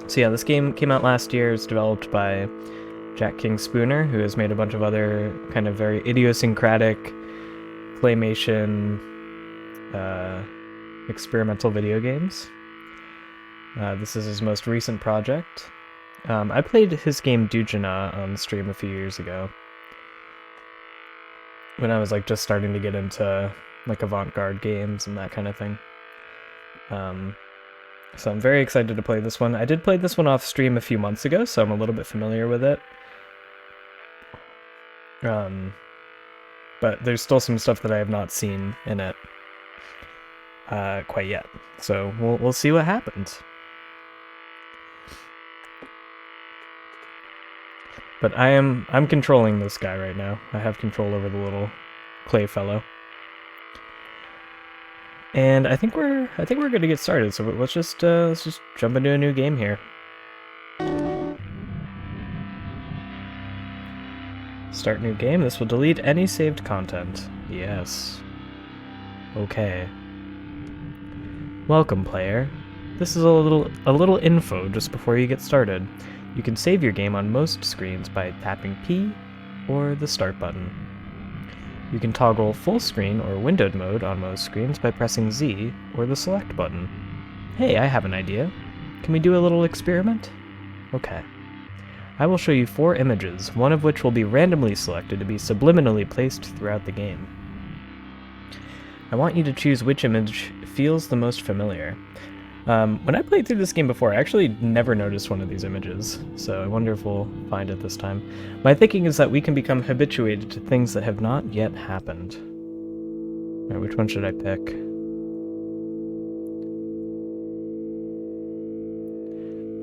So yeah, this game came out last year. It's developed by Jack King Spooner, who has made a bunch of other kind of very idiosyncratic claymation experimental video games. This is his most recent project. I played his game Dujana on stream a few years ago, when I was like just starting to get into like avant-garde games and that kind of thing. So I'm very excited to play this one. I did play this one off stream a few months ago, so I'm a little bit familiar with it. But there's still some stuff that I have not seen in it quite yet. So we'll see what happens. But I'm controlling this guy right now. I have control over the little clay fellow. And I think we're good to get started. So let's just jump into a new game here. Start new game. This will delete any saved content. Yes. Okay. Welcome, player. This is a little info just before you get started. You can save your game on most screens by tapping P or the start button. You can toggle full screen or windowed mode on most screens by pressing Z or the select button. Hey, I have an idea. Can we do a little experiment? Okay. I will show you 4 images, one of which will be randomly selected to be subliminally placed throughout the game. I want you to choose which image feels the most familiar. When I played through this game before, I actually never noticed one of these images, so I wonder if we'll find it this time. My thinking is that we can become habituated to things that have not yet happened. Alright, which one should I pick?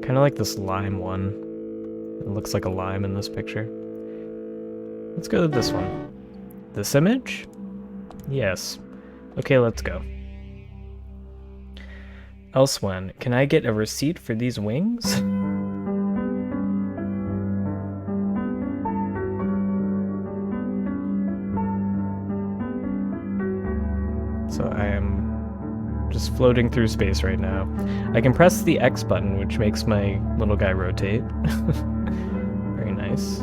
Kind of like this lime one. It looks like a lime in this picture. Let's go with this one. This image? Yes. Okay, let's go. Elsewhen, can I get a receipt for these wings? So I am just floating through space right now. I can press the X button, which makes my little guy rotate. Very nice.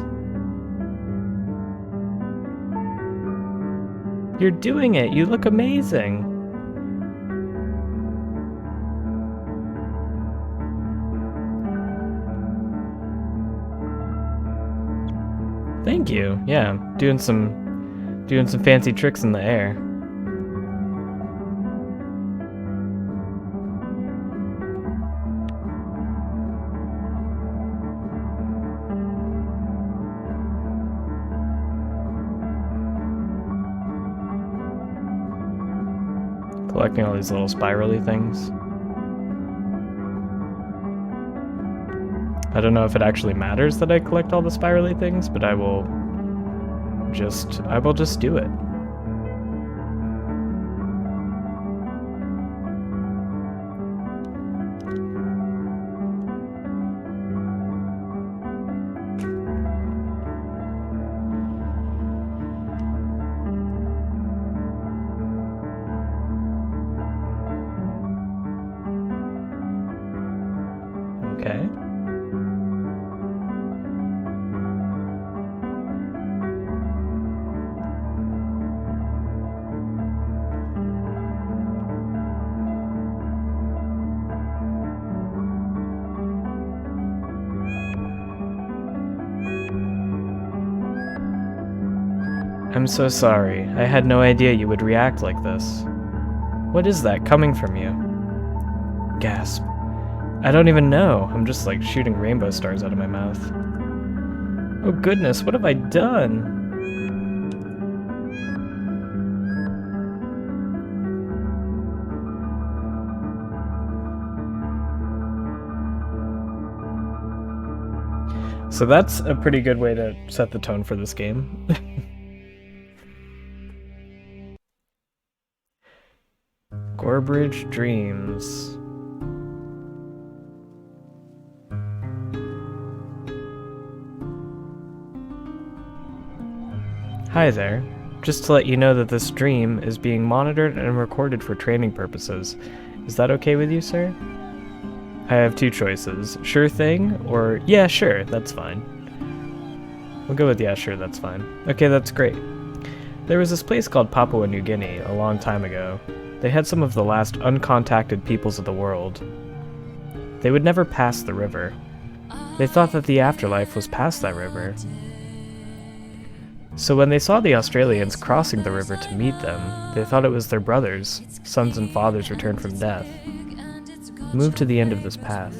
You're doing it! You look amazing! Thank you. Yeah, doing some fancy tricks in the air. Collecting all these little spirally things. I don't know if it actually matters that I collect all the spirally things, but I will just do it. Okay. I'm so sorry. I had no idea you would react like this. What is that coming from you? Gasp. I don't even know. I'm just like shooting rainbow stars out of my mouth. Oh goodness, what have I done? So that's a pretty good way to set the tone for this game. Gorbridge Dreams. Hi there. Just to let you know that this dream is being monitored and recorded for training purposes. Is that okay with you, sir? I have two choices. Sure thing, or yeah, sure, that's fine. We'll go with yeah, sure, that's fine. Okay, that's great. There was this place called Papua New Guinea a long time ago. They had some of the last uncontacted peoples of the world. They would never pass the river. They thought that the afterlife was past that river. So when they saw the Australians crossing the river to meet them, they thought it was their brothers, sons and fathers returned from death. Move to the end of this path.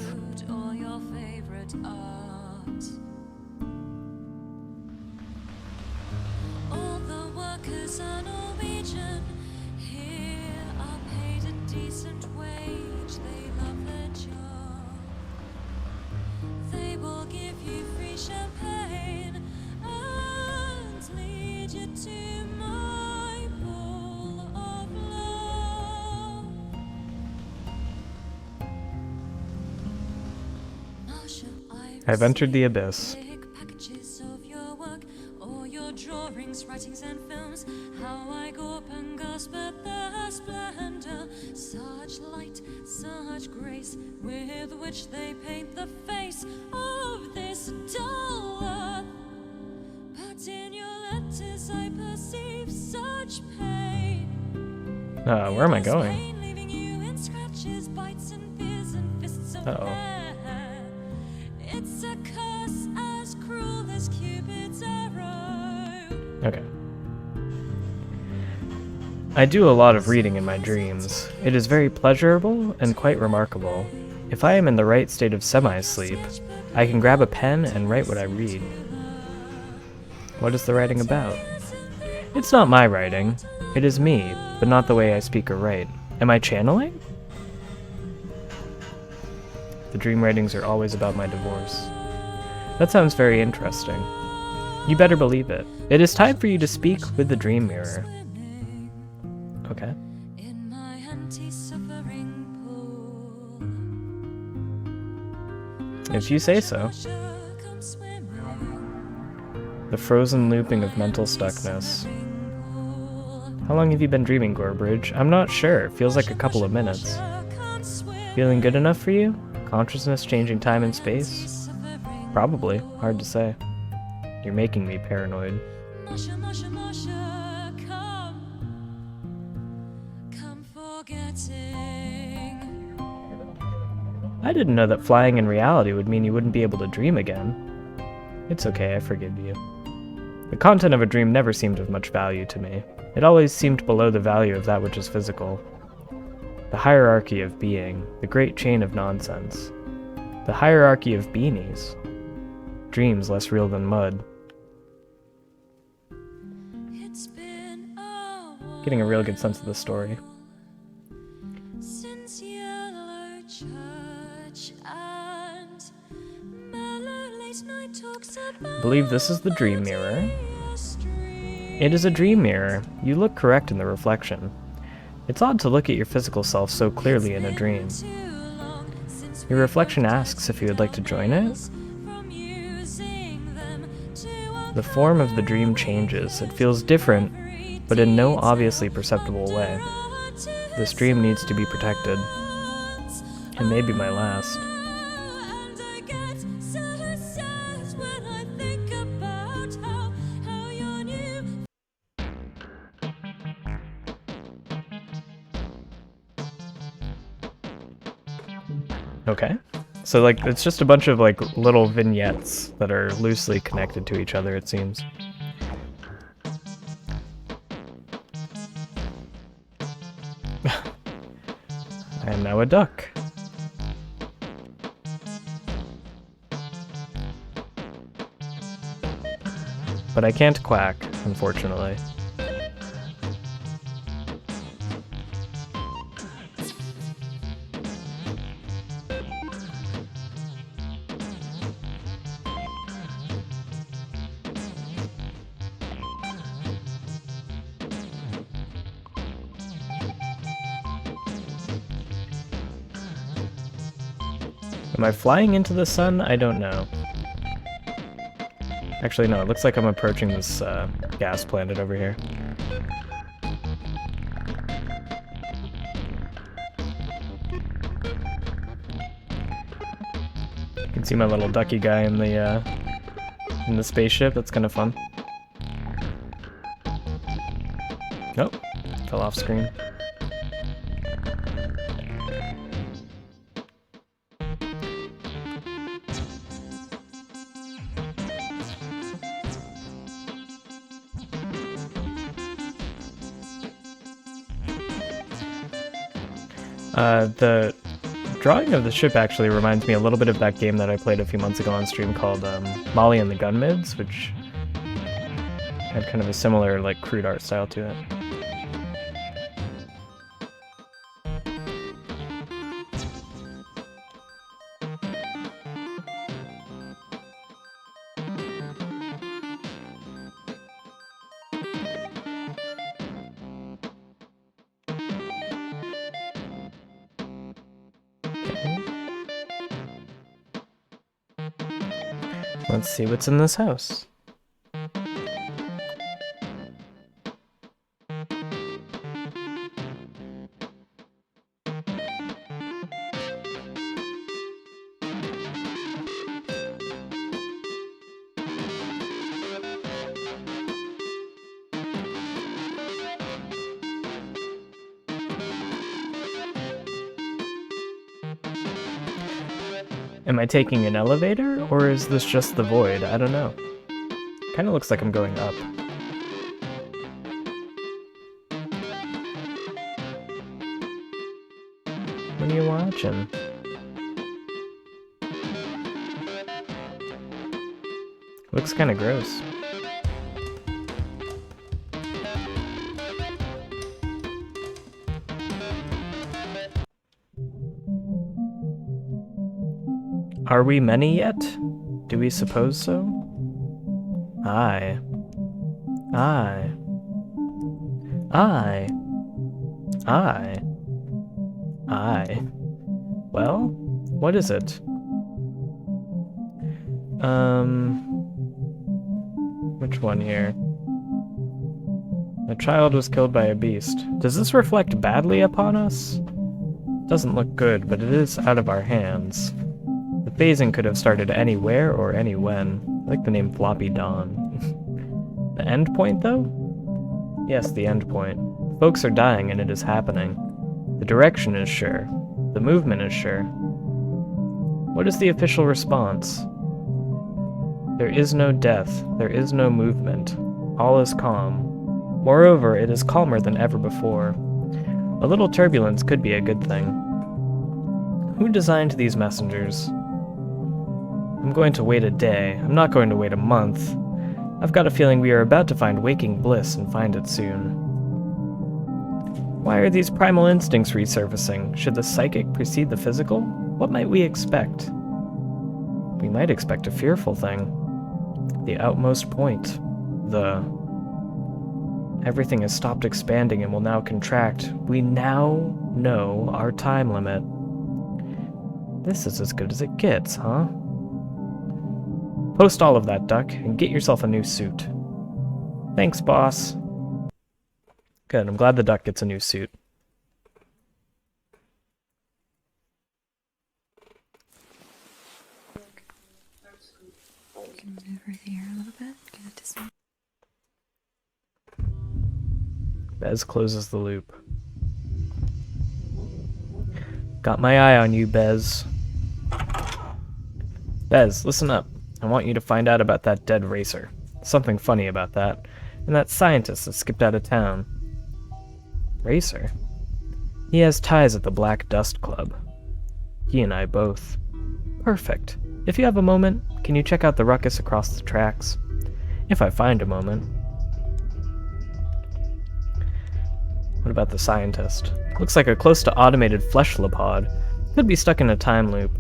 I've entered the abyss. Packages of your work, or your drawings, writings, and films. How I go up and gasp at the splendor, such light, such grace, with which they paint the face of this dull earth. But in your letters I perceive such pain. Where am I going? Leaving you in scratches, bites, and fears, and fists of hair. It's a curse as cruel as Cupid's arrow. Okay. I do a lot of reading in my dreams. It is very pleasurable and quite remarkable. If I am in the right state of semi-sleep, I can grab a pen and write what I read. What is the writing about? It's not my writing. It is me, but not the way I speak or write. Am I channeling? The dream writings are always about my divorce. That sounds very interesting. You better believe it. It is time for you to speak with the dream mirror. Okay. If you say so. The frozen looping of mental stuckness. How long have you been dreaming, Gorbridge? I'm not sure. Feels like a couple of minutes. Feeling good enough for you? Consciousness changing time and space? Probably. Hard to say. You're making me paranoid. I didn't know that flying in reality would mean you wouldn't be able to dream again. It's okay, I forgive you. The content of a dream never seemed of much value to me. It always seemed below the value of that which is physical. The hierarchy of being, the great chain of nonsense. The hierarchy of beanies. Dreams less real than mud. Getting a real good sense of the story. I believe this is the dream mirror. It is a dream mirror. You look correct in the reflection. It's odd to look at your physical self so clearly in a dream. Your reflection asks if you would like to join it. The form of the dream changes. It feels different, but in no obviously perceptible way. This dream needs to be protected. It may be my last. Okay. So, like, it's just a bunch of, like, little vignettes that are loosely connected to each other, it seems. I am now a duck. But I can't quack, unfortunately. Am I flying into the sun? I don't know. Actually, no, it looks like I'm approaching this gas planet over here. You can see my little ducky guy in the spaceship. That's kind of fun. Nope, fell off screen. The drawing of the ship actually reminds me a little bit of that game that I played a few months ago on stream called Molly and the Gunmids, which had kind of a similar, like, crude art style to it. Let's see what's in this house. Am I taking an elevator, or is this just the void? I don't know. Kinda looks like I'm going up. What are you watching? Looks kinda gross. Are we many yet? Do we suppose so? Aye. Aye. Aye. Aye. Aye. Well, what is it? Which one here? A child was killed by a beast. Does this reflect badly upon us? Doesn't look good, but it is out of our hands. The phasing could have started anywhere or any when. I like the name Floppy Dawn. The end point, though? Yes, the end point. Folks are dying and it is happening. The direction is sure. The movement is sure. What is the official response? There is no death. There is no movement. All is calm. Moreover, it is calmer than ever before. A little turbulence could be a good thing. Who designed these messengers? I'm going to wait a day. I'm not going to wait a month. I've got a feeling we are about to find waking bliss and find it soon. Why are these primal instincts resurfacing? Should the psychic precede the physical? What might we expect? We might expect a fearful thing. The outmost point. Everything has stopped expanding and will now contract. We now know our time limit. This is as good as it gets, huh? Post all of that, Duck, and get yourself a new suit. Thanks, boss. Good, I'm glad the Duck gets a new suit. You can move over here a little bit. Get it to see. Bez closes the loop. Got my eye on you, Bez. Bez, listen up. I want you to find out about that dead racer. Something funny about that. And that scientist that skipped out of town. Racer? He has ties at the Black Dust Club. He and I both. Perfect. If you have a moment, can you check out the ruckus across the tracks? If I find a moment. What about the scientist? Looks like a close to automated fleshlopod. Could be stuck in a time loop.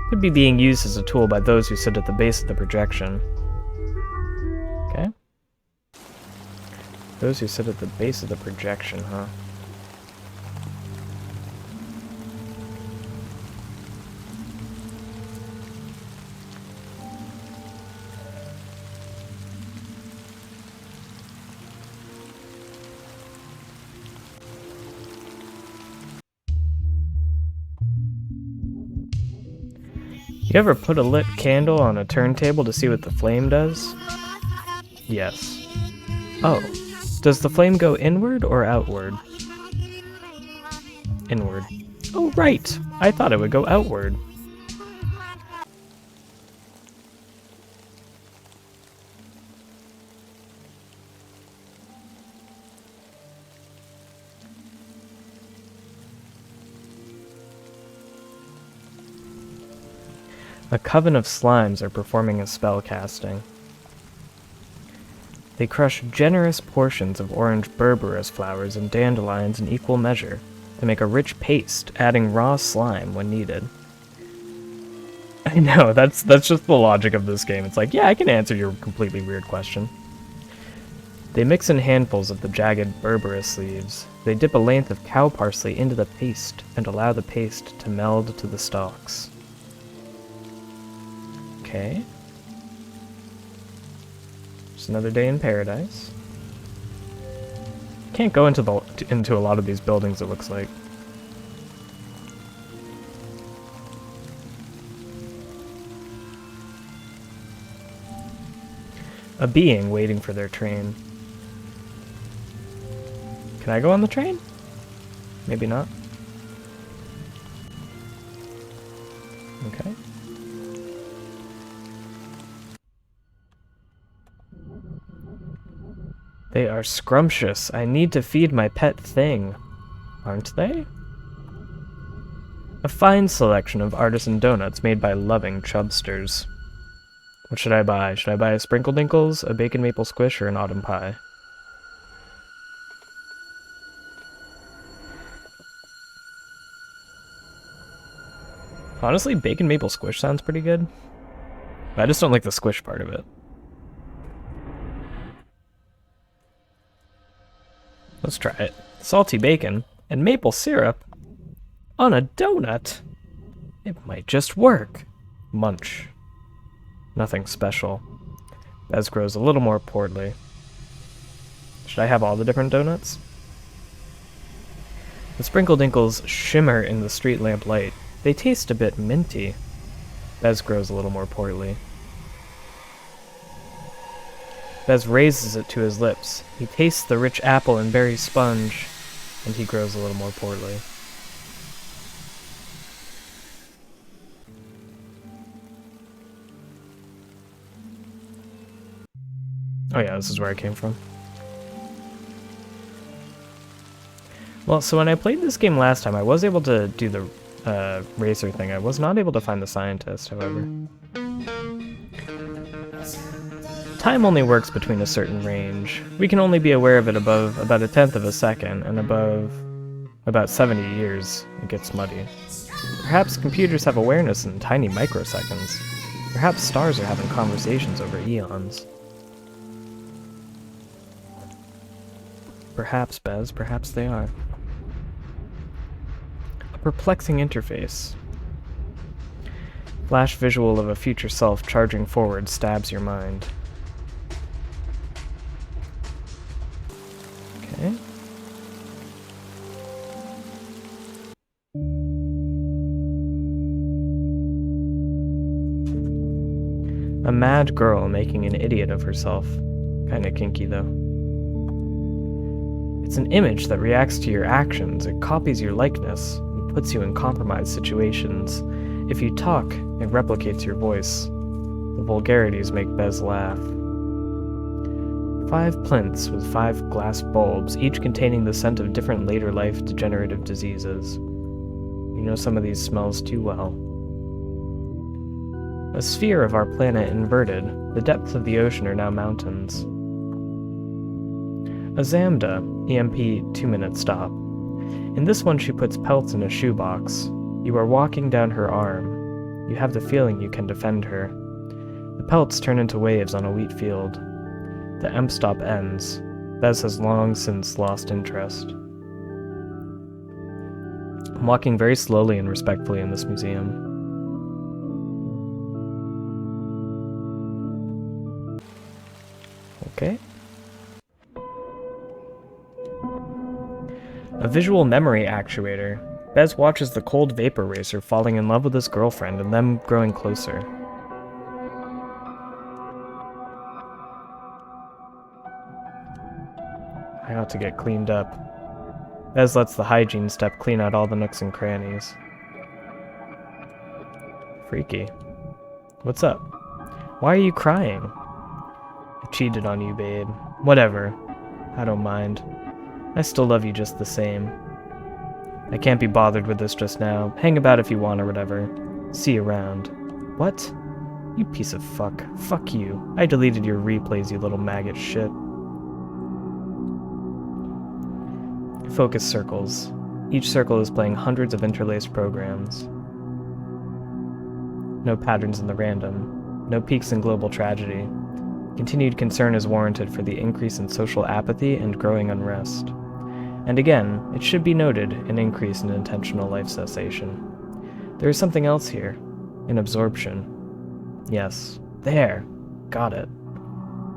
Could be being used as a tool by those who sit at the base of the projection. Okay. Those who sit at the base of the projection, huh? You ever put a lit candle on a turntable to see what the flame does? Yes. Oh. Does the flame go inward or outward? Inward. Oh, right! I thought it would go outward. A coven of slimes are performing a spell casting. They crush generous portions of orange berberis flowers and dandelions in equal measure to make a rich paste, adding raw slime when needed. I know, that's just the logic of this game. It's like, yeah, I can answer your completely weird question. They mix in handfuls of the jagged berberis leaves. They dip a length of cow parsley into the paste and allow the paste to meld to the stalks. Okay. Just another day in paradise. Can't go into a lot of these buildings, it looks like. A being waiting for their train. Can I go on the train? Maybe not. Okay. They are scrumptious. I need to feed my pet thing. Aren't they? A fine selection of artisan donuts made by loving chubsters. What should I buy? Should I buy a Sprinkle Dinkles, a Bacon Maple Squish, or an Autumn Pie? Honestly, Bacon Maple Squish sounds pretty good. I just don't like the squish part of it. Let's try it. Salty bacon and maple syrup on a donut. It might just work. Munch. Nothing special. Bez grows a little more portly. Should I have all the different donuts? The Sprinkle Dinkles shimmer in the street lamp light. They taste a bit minty. Bez grows a little more portly. Bez raises it to his lips. He tastes the rich apple and berry sponge, and he grows a little more portly. Oh yeah, this is where I came from. Well, so when I played this game last time, I was able to do the racer thing. I was not able to find the scientist, however. Time only works between a certain range. We can only be aware of it above about 1/10 of a second, and above about 70 years, it gets muddy. Perhaps computers have awareness in tiny microseconds. Perhaps stars are having conversations over eons. Perhaps, Bez, perhaps they are. A perplexing interface. Flash visual of a future self charging forward stabs your mind. Okay. A mad girl making an idiot of herself. Kinda kinky, though. It's an image that reacts to your actions. It copies your likeness and puts you in compromised situations. If you talk, it replicates your voice. The vulgarities make Bez laugh. 5 plinths with 5 glass bulbs, each containing the scent of different later life degenerative diseases. You know some of these smells too well. A sphere of our planet inverted. The depths of the ocean are now mountains. A Zamda, EMP 2-minute stop. In this one she puts pelts in a shoebox. You are walking down her arm. You have the feeling you can defend her. The pelts turn into waves on a wheat field. The EMP stop ends. Bez has long since lost interest. I'm walking very slowly and respectfully in this museum. Okay. A visual memory actuator. Bez watches the cold vapor racer falling in love with his girlfriend and them growing closer. I ought to get cleaned up. Bez lets the hygiene step clean out all the nooks and crannies. Freaky. What's up? Why are you crying? I cheated on you, babe. Whatever. I don't mind. I still love you just the same. I can't be bothered with this just now. Hang about if you want or whatever. See you around. What? You piece of fuck. Fuck you. I deleted your replays, you little maggot shit. Focus circles. Each circle is playing hundreds of interlaced programs. No patterns in the random. No peaks in global tragedy. Continued concern is warranted for the increase in social apathy and growing unrest. And again, it should be noted, an increase in intentional life cessation. There is something else here. An absorption. Yes. There! Got it.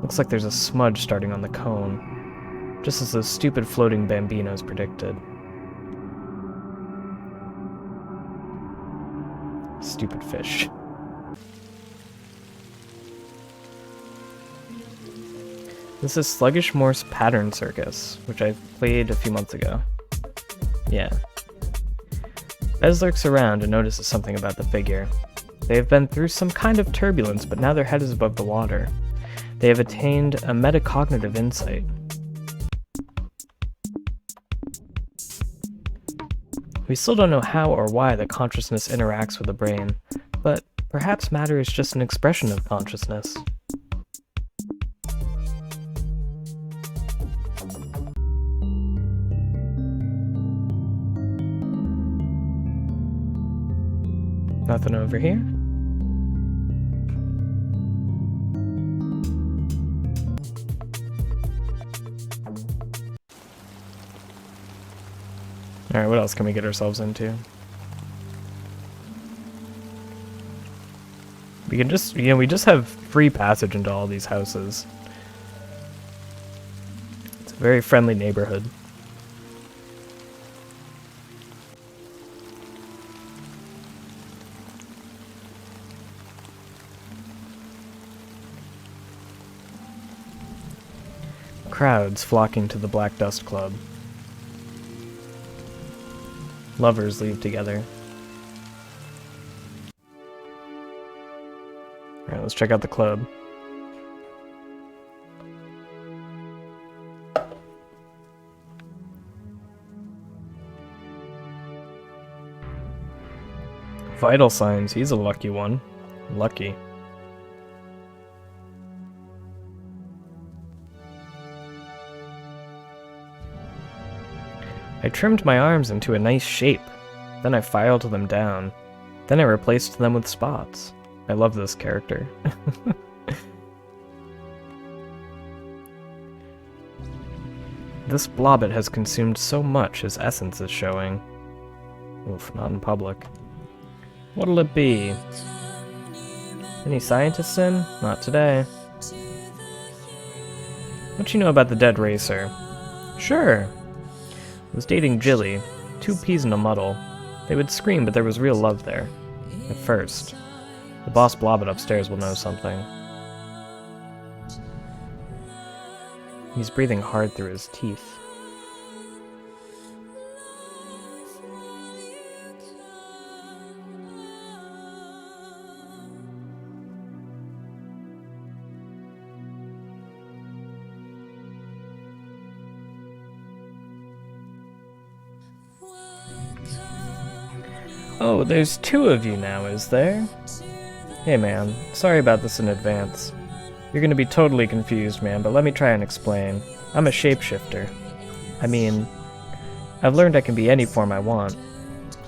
Looks like there's a smudge starting on the cone. Just as those stupid floating bambinos predicted. Stupid fish. This is Sluggish Morss Pattern Circus, which I played a few months ago. Yeah. Bez lurks around and notices something about the figure. They have been through some kind of turbulence, but now their head is above the water. They have attained a metacognitive insight. We still don't know how or why the consciousness interacts with the brain, but perhaps matter is just an expression of consciousness. Nothing over here. Alright, what else can we get ourselves into? We can just, we just have free passage into all these houses. It's a very friendly neighborhood. Crowds flocking to the Black Dust Club. Lovers leave together. Alright, let's check out the club. Vital signs, he's a lucky one. Lucky. I trimmed my arms into a nice shape, then I filed them down, then I replaced them with spots. I love this character. This blobbit has consumed so much his essence is showing. Oof, not in public. What'll it be? Any scientists in? Not today. What you know about the dead racer? Sure. Was dating Jilly, 2 peas in a muddle. They would scream, but there was real love there. At first. The boss blobbit upstairs will know something. He's breathing hard through his teeth. Oh, there's 2 of you now, is there? Hey man, sorry about this in advance. You're gonna be totally confused, man, but let me try and explain. I'm a shapeshifter. I mean, I've learned I can be any form I want.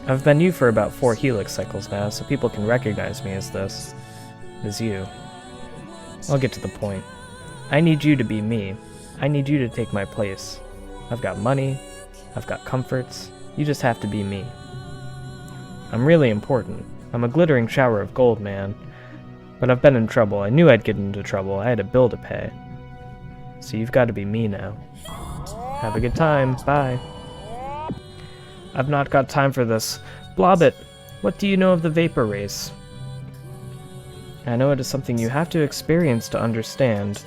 I've been you for about 4 helix cycles now, so people can recognize me as this. As you. I'll get to the point. I need you to be me. I need you to take my place. I've got money. I've got comforts. You just have to be me. I'm really important. I'm a glittering shower of gold, man. But I've been in trouble. I knew I'd get into trouble. I had a bill to pay. So you've got to be me now. Have a good time. Bye. I've not got time for this. Blobbit, what do you know of the vapor race? I know it is something you have to experience to understand.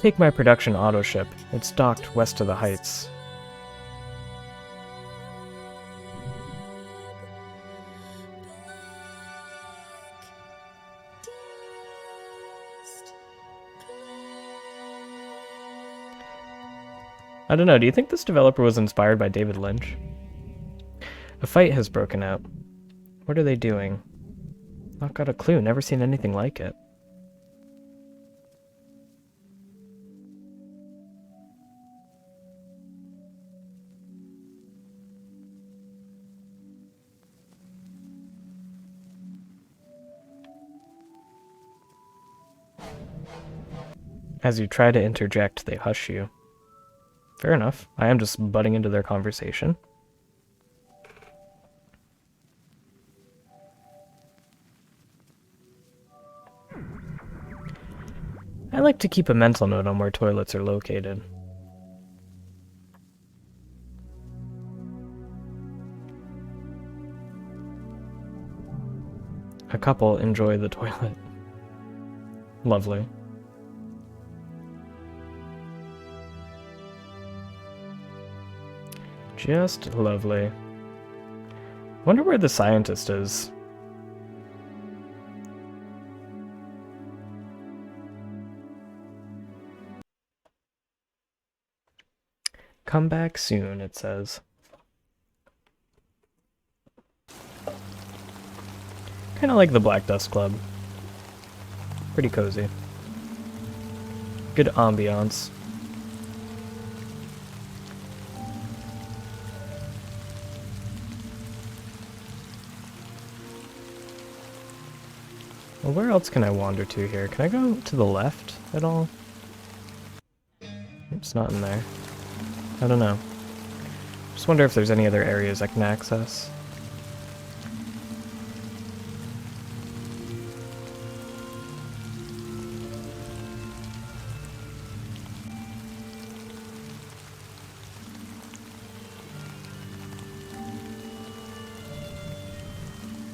Take my production autoship. It's docked west of the Heights. I don't know, do you think this developer was inspired by David Lynch? A fight has broken out. What are they doing? Not got a clue, never seen anything like it. As you try to interject, they hush you. Fair enough. I am just butting into their conversation. I like to keep a mental note on where toilets are located. A couple enjoy the toilet. Lovely. Just lovely. Wonder where the scientist is. Come back soon, it says. Kinda like the Black Dust Club. Pretty cozy. Good ambiance. Well, where else can I wander to here? Can I go to the left at all? It's not in there. I don't know. Just wonder if there's any other areas I can access.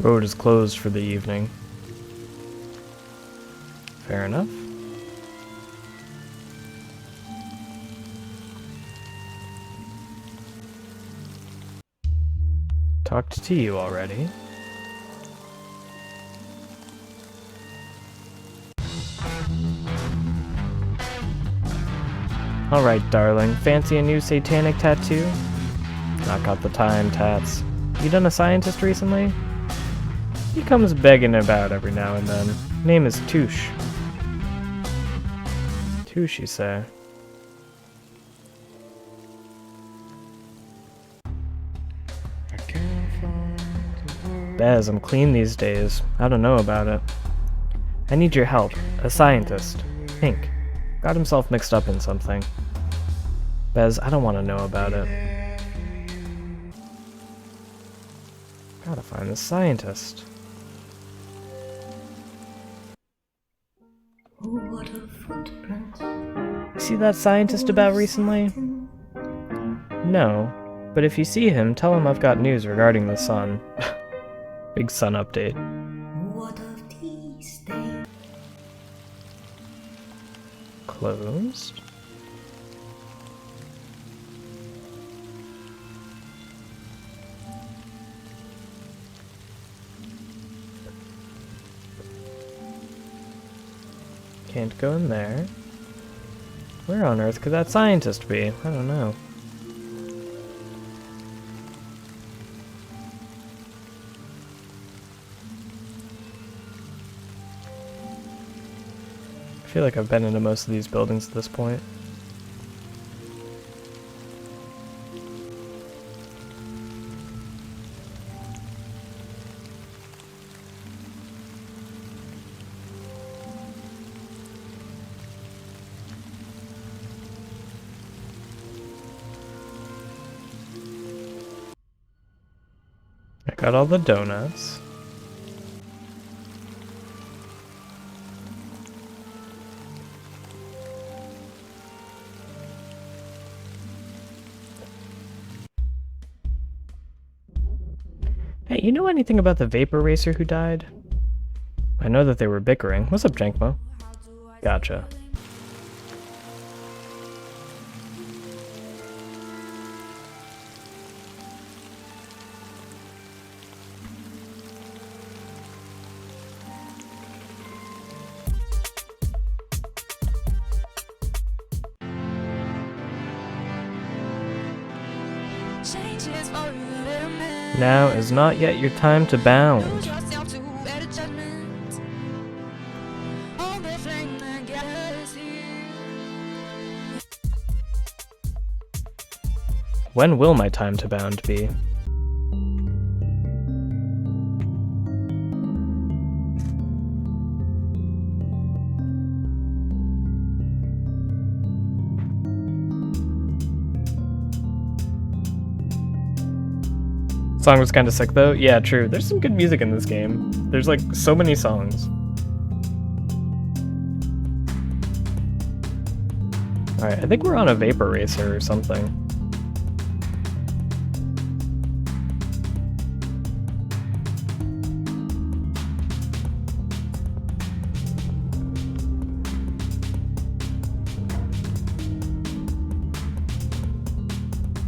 Road is closed for the evening. Fair enough. Talked to you already. Alright, darling. Fancy a new satanic tattoo? Not got the time, tats. You done a scientist recently? He comes begging about every now and then. Name is Touche. Touche, you say? Bez, I'm clean these days. I don't know about it. I need your help. A scientist. Pink. Got himself mixed up in something. Bez, I don't want to know about it. Gotta find the scientist. You see that scientist about recently? No, but if you see him, tell him I've got news regarding the sun. Big sun update. What of these days? Closed. Can't go in there. Where on earth could that scientist be? I don't know. I feel like I've been into most of these buildings at this point. I got all the donuts. Hey, you know anything about the vapor racer who died? I know that they were bickering. What's up, Jankmo? Gotcha. Changes for a little minute. Now is not yet your time to bound. Yourself to better judgment. All the flame that gathers here. When will my time to bound be? Song was kind of sick though. Yeah, true. There's some good music in this game. There's like so many songs. Alright, I think we're on a vapor racer or something.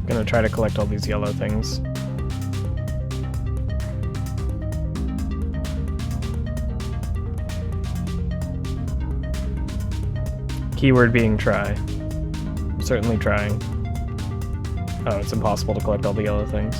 Gonna try to collect all these yellow things. Keyword being try. I'm certainly trying. Oh, it's impossible to collect all the yellow things.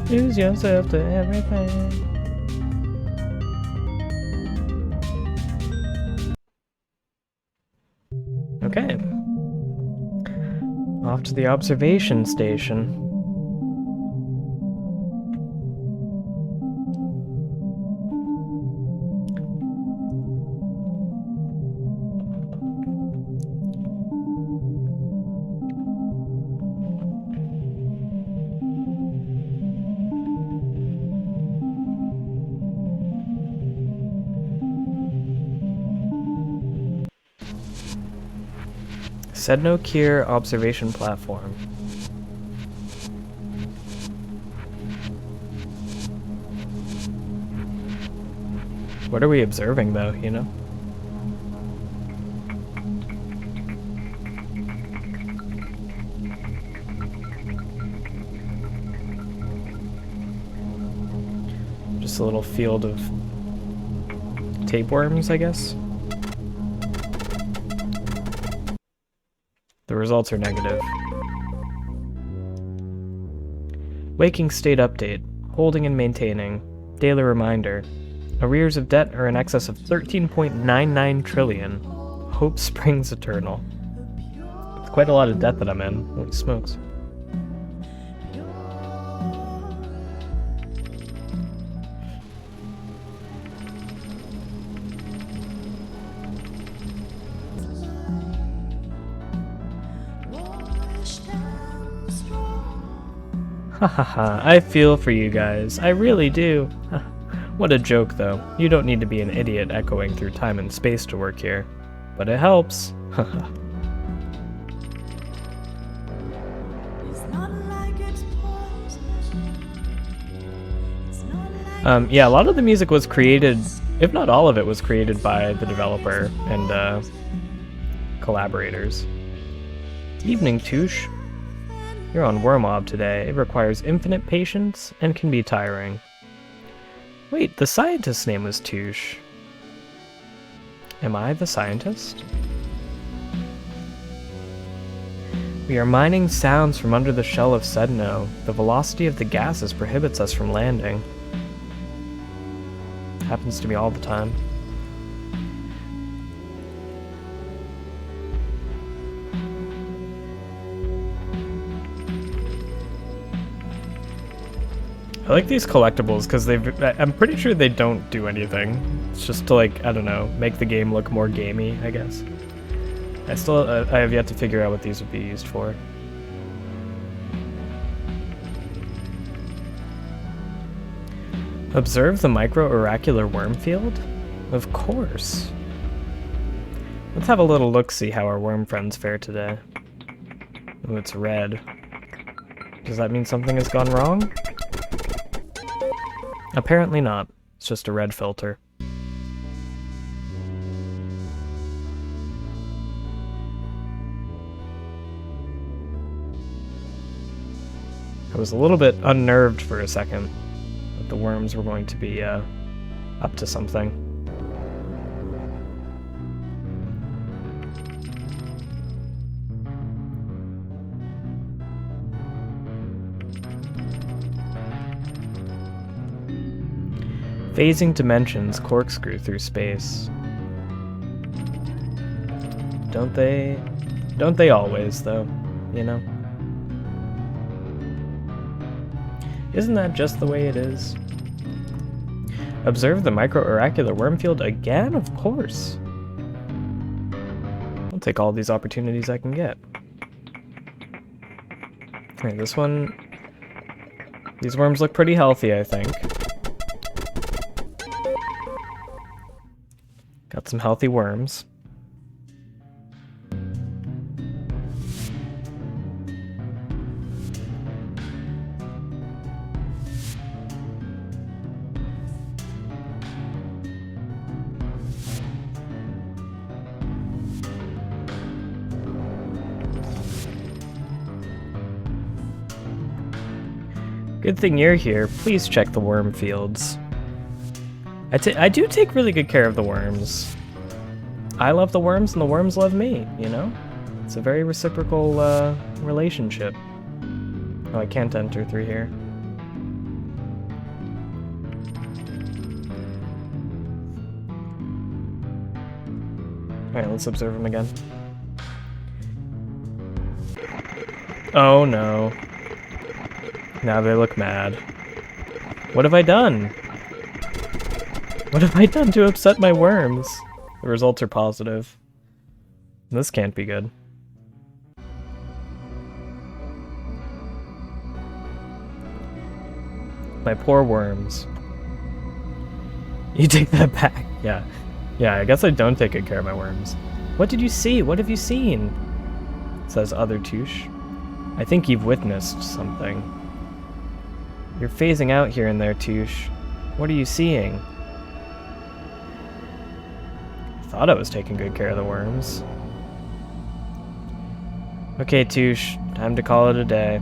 Lose yourself to everything. Okay. Off to the observation station. Sedno Kier observation platform. What are we observing though, you know? Just a little field of tapeworms, I guess. The results are negative. Waking state update. Holding and maintaining. Daily reminder. Arrears of debt are in excess of 13.99 trillion. Hope springs eternal. It's quite a lot of debt that I'm in. Holy smokes. Hahaha, I feel for you guys. I really do. What a joke, though. You don't need to be an idiot echoing through time and space to work here. But it helps. Yeah, a lot of the music was created, if not all of it, was created by the developer and collaborators. Evening, Touche. You're on Wormob today. It requires infinite patience and can be tiring. Wait, the scientist's name was Touche. Am I the scientist? We are mining sounds from under the shell of Sedno. The velocity of the gases prohibits us from landing. Happens to me all the time. I like these collectibles because I'm pretty sure they don't do anything. It's just to, like, I don't know, make the game look more gamey, I guess. I have yet to figure out what these would be used for. Observe the micro-oracular worm field? Of course. Let's have a little look-see how our worm friends fare today. Ooh, it's red. Does that mean something has gone wrong? Apparently not. It's just a red filter. I was a little bit unnerved for a second that the worms were going to be up to something. Phasing dimensions corkscrew through space. Don't they always, though, you know? Isn't that just the way it is? Observe the micro-oracular worm field again? Of course. I'll take all these opportunities I can get. Alright, this one... These worms look pretty healthy, I think. Got some healthy worms. Good thing you're here. Please check the worm fields. I do take really good care of the worms. I love the worms and the worms love me, you know? It's a very reciprocal relationship. Oh, I can't enter through here. Alright, let's observe them again. Oh no. Now they look mad. What have I done? What have I done to upset my worms? The results are positive. This can't be good. My poor worms. You take that back. Yeah. Yeah, I guess I don't take good care of my worms. What did you see? What have you seen? Says other Touche. I think you've witnessed something. You're phasing out here and there, Touche. What are you seeing? I thought I was taking good care of the worms. Okay, Touche, time to call it a day.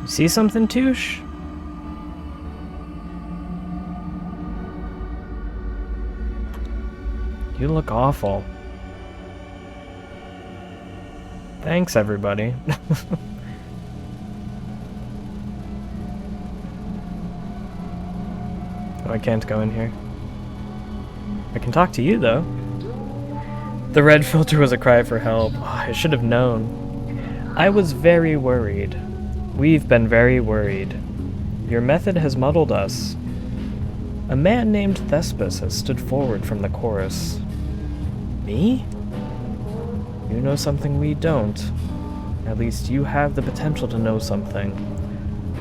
You see something, Touche? You look awful. Thanks, everybody. Oh, I can't go in here. I can talk to you, though. The red filter was a cry for help. Oh, I should have known. I was very worried. We've been very worried. Your method has muddled us. A man named Thespis has stood forward from the chorus. Me? You know something we don't. At least you have the potential to know something.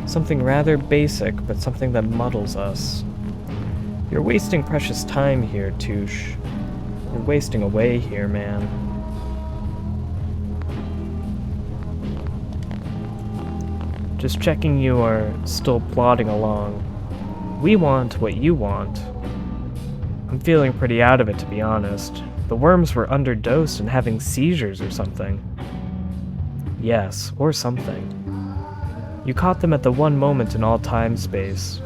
Something rather basic, but something that muddles us. You're wasting precious time here, Touche. You're wasting away here, man. Just checking you are still plodding along. We want what you want. I'm feeling pretty out of it, to be honest. The worms were underdosed and having seizures or something. Yes, or something. You caught them at the one moment in all time-space.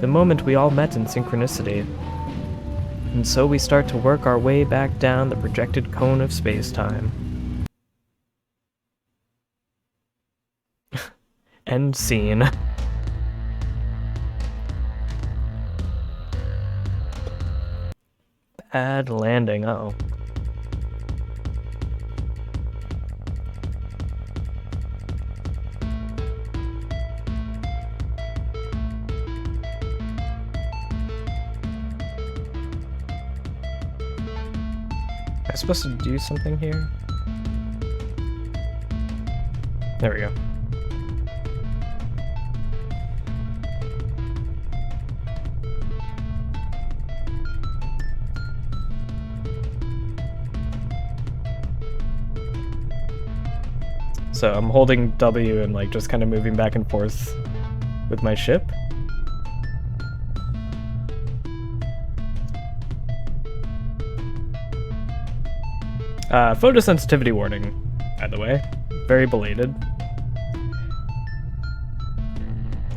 The moment we all met in synchronicity. And so we start to work our way back down the projected cone of space-time. End scene. Bad landing, uh-oh. I supposed to do something here? There we go. So I'm holding W and like just kind of moving back and forth with my ship. Photosensitivity warning, by the way. Very belated.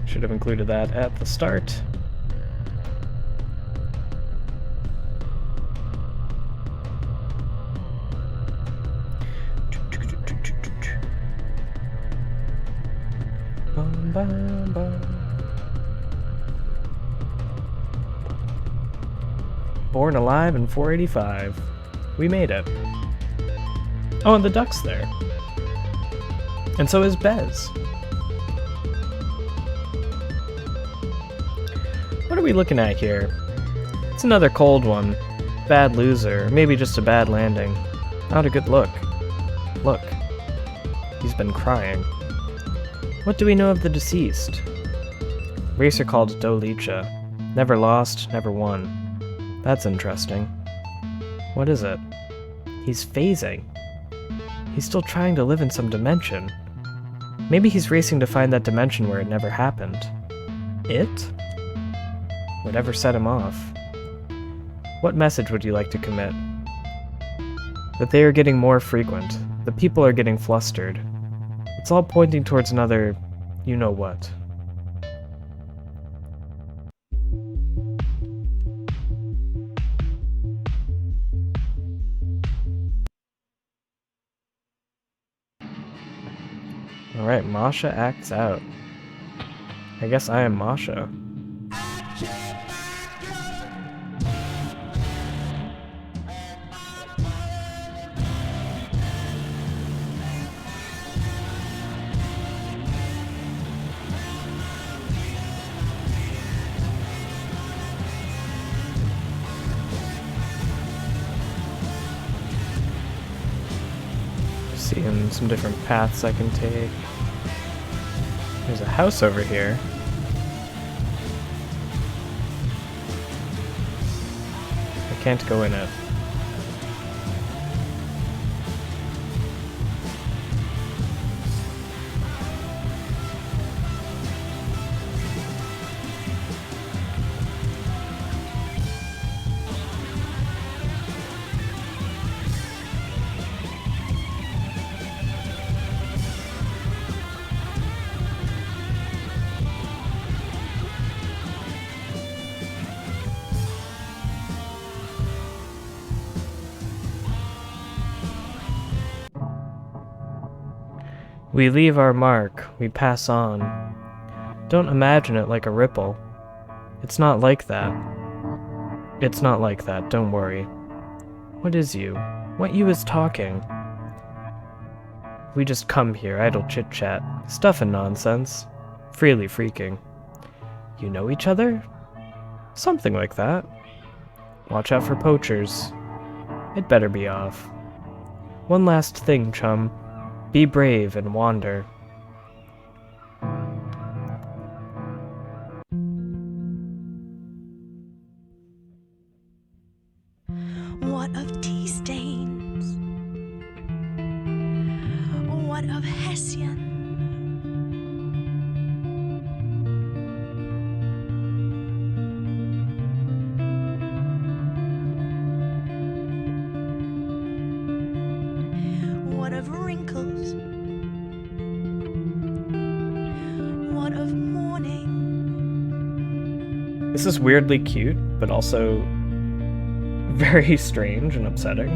Should have included that at the start. Born alive in 485. We made it. Oh, and the duck's there. And so is Bez. What are we looking at here? It's another cold one. Bad loser, maybe just a bad landing. Not a good look. Look. He's been crying. What do we know of the deceased? Racer called Dolicha. Never lost, never won. That's interesting. What is it? He's phasing. He's still trying to live in some dimension. Maybe he's racing to find that dimension where it never happened. It? Whatever set him off. What message would you like to commit? That they are getting more frequent. The people are getting flustered. It's all pointing towards another you-know-what. Alright, Masha acts out. I guess I am Masha. Seeing some different paths I can take. There's a house over here. I can't go in it. We leave our mark, we pass on. Don't imagine it like a ripple. It's not like that. It's not like that, don't worry. What is you? What you is talking? We just come here, idle chit-chat, stuff and nonsense. Freely freaking. You know each other? Something like that. Watch out for poachers. It better be off. One last thing, chum. Be brave and wander. What of tea stains? What of Hessian? What of wrinkles? What of mourning? This is weirdly cute, but also very strange and upsetting.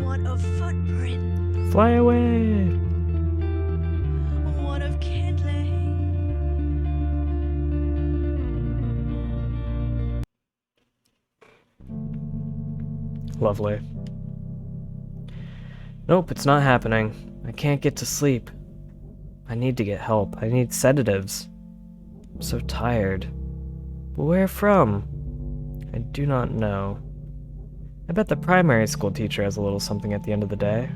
What of footprint? Fly away! What of kindling? Lovely. Nope, it's not happening. I can't get to sleep. I need to get help. I need sedatives. I'm so tired. But where from? I do not know. I bet the primary school teacher has a little something at the end of the day.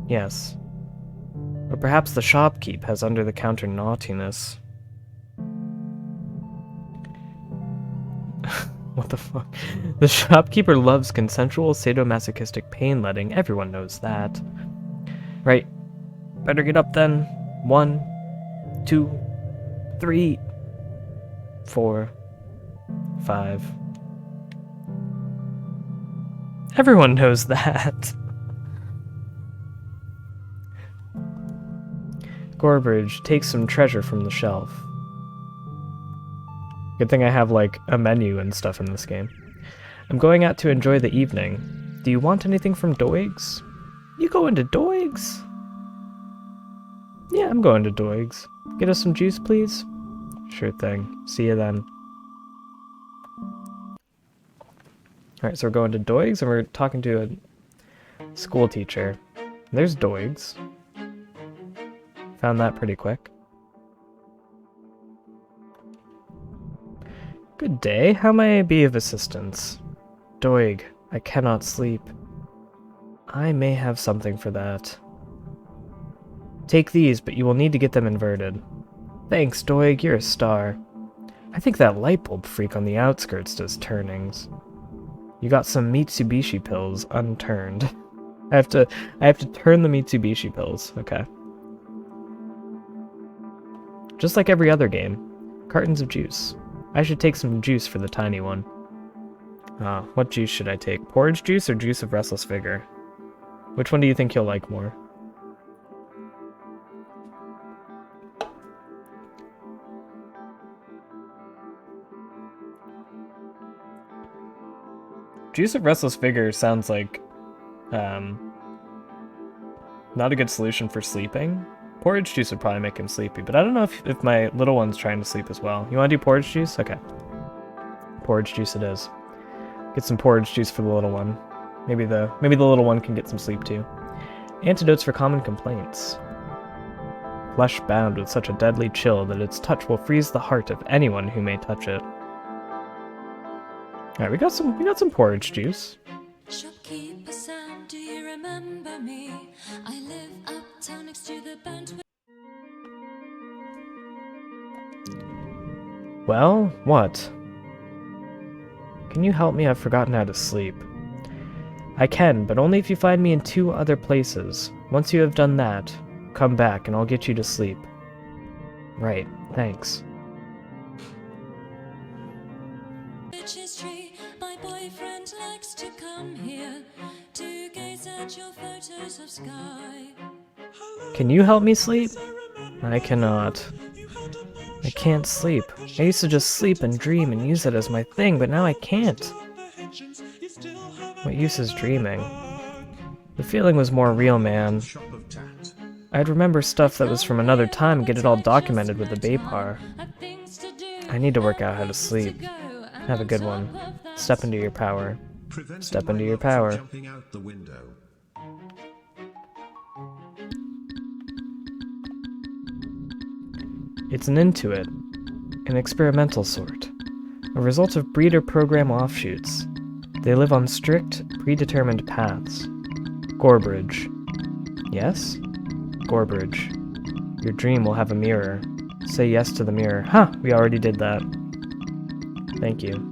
Yes. Or perhaps the shopkeep has under-the-counter naughtiness. What the fuck? The shopkeeper loves consensual sadomasochistic pain-letting. Everyone knows that. Right. Better get up then. 1, 2, 3, 4, 5. Everyone knows that. Gorbridge takes some treasure from the shelf. Good thing I have, like, a menu and stuff in this game. I'm going out to enjoy the evening. Do you want anything from Doig's? You going to Doig's? Yeah, I'm going to Doig's. Get us some juice, please? Sure thing. See you then. Alright, so we're going to Doig's and we're talking to a school teacher. There's Doig's. Found that pretty quick. Good day, how may I be of assistance? Doig, I cannot sleep. I may have something for that. Take these, but you will need to get them inverted. Thanks, Doig, you're a star. I think that light bulb freak on the outskirts does turnings. You got some Mitsubishi pills unturned. I have to turn the Mitsubishi pills, okay. Just like every other game. Cartons of juice. I should take some juice for the tiny one. What juice should I take? Porridge juice or juice of restless vigor? Which one do you think you'll like more? Juice of restless vigor sounds like, not a good solution for sleeping. Porridge juice would probably make him sleepy, but I don't know if my little one's trying to sleep as well. You want to do porridge juice? Okay. Porridge juice it is. Get some porridge juice for the little one. Maybe the little one can get some sleep too. Antidotes for common complaints. Flesh bound with such a deadly chill that its touch will freeze the heart of anyone who may touch it. Alright, we got some porridge juice. Shopkeeper Sam, do you remember me? I live uptown next to the band. Well, what? Can you help me? I've forgotten how to sleep. I can, but only if you find me in 2 other places. Once you have done that, come back and I'll get you to sleep. Right, thanks. My boyfriend likes to come here to gaze at your photos of sky. Can you help me sleep? I cannot. I can't sleep. I used to just sleep and dream and use it as my thing, but now I can't. What use is dreaming? The feeling was more real, man. I'd remember stuff that was from another time and get it all documented with the Baypar. I need to work out how to sleep. Have a good one. Step into your power. Step into your power. It's an intuit, an experimental sort, a result of breeder program offshoots. They live on strict, predetermined paths. Gorbridge. Yes? Gorbridge. Your dream will have a mirror. Say yes to the mirror. Ha! We already did that. Thank you.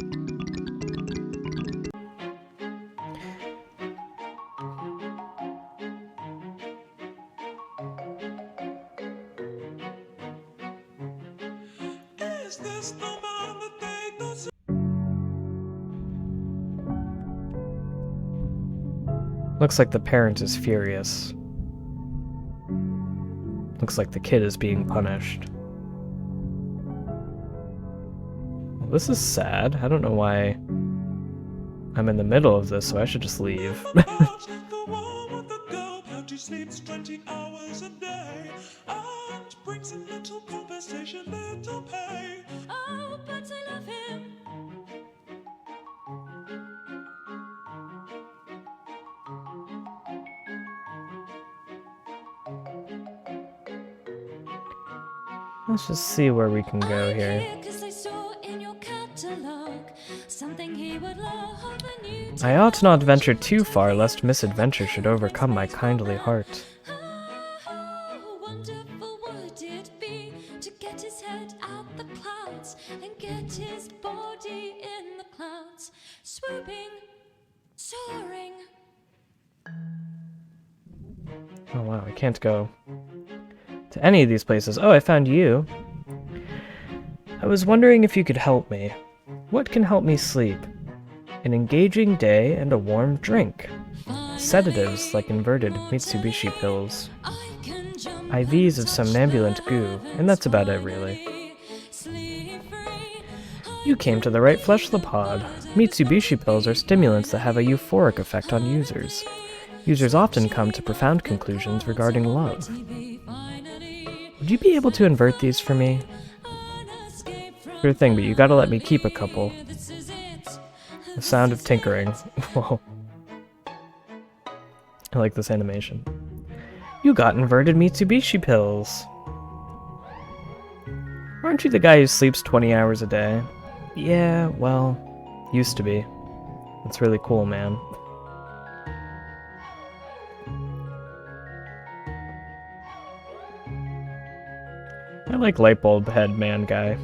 Looks like the parent is furious. Looks like the kid is being punished. Well, this is sad. I don't know why I'm in the middle of this, so I should just leave. Let's just see where we can go here. I ought not venture too far, lest misadventure should overcome my kindly heart. How wonderful would it be to get his head out the clouds and get his body in the clouds, swooping, soaring. Oh wow, I can't go to any of these places. Oh, I found you. I was wondering if you could help me. What can help me sleep? An engaging day and a warm drink. Sedatives like inverted Mitsubishi pills. IVs of somnambulant goo, and that's about it really. You came to the right fleshlapod. Mitsubishi pills are stimulants that have a euphoric effect on users. Users often come to profound conclusions regarding love. Would you be able to invert these for me? Sure thing, but you gotta let me keep a couple. The sound of tinkering. Whoa. I like this animation. You got inverted Mitsubishi pills. Aren't you the guy who sleeps 20 hours a day? Yeah, well, used to be. That's really cool, man. I like light bulb head man guy.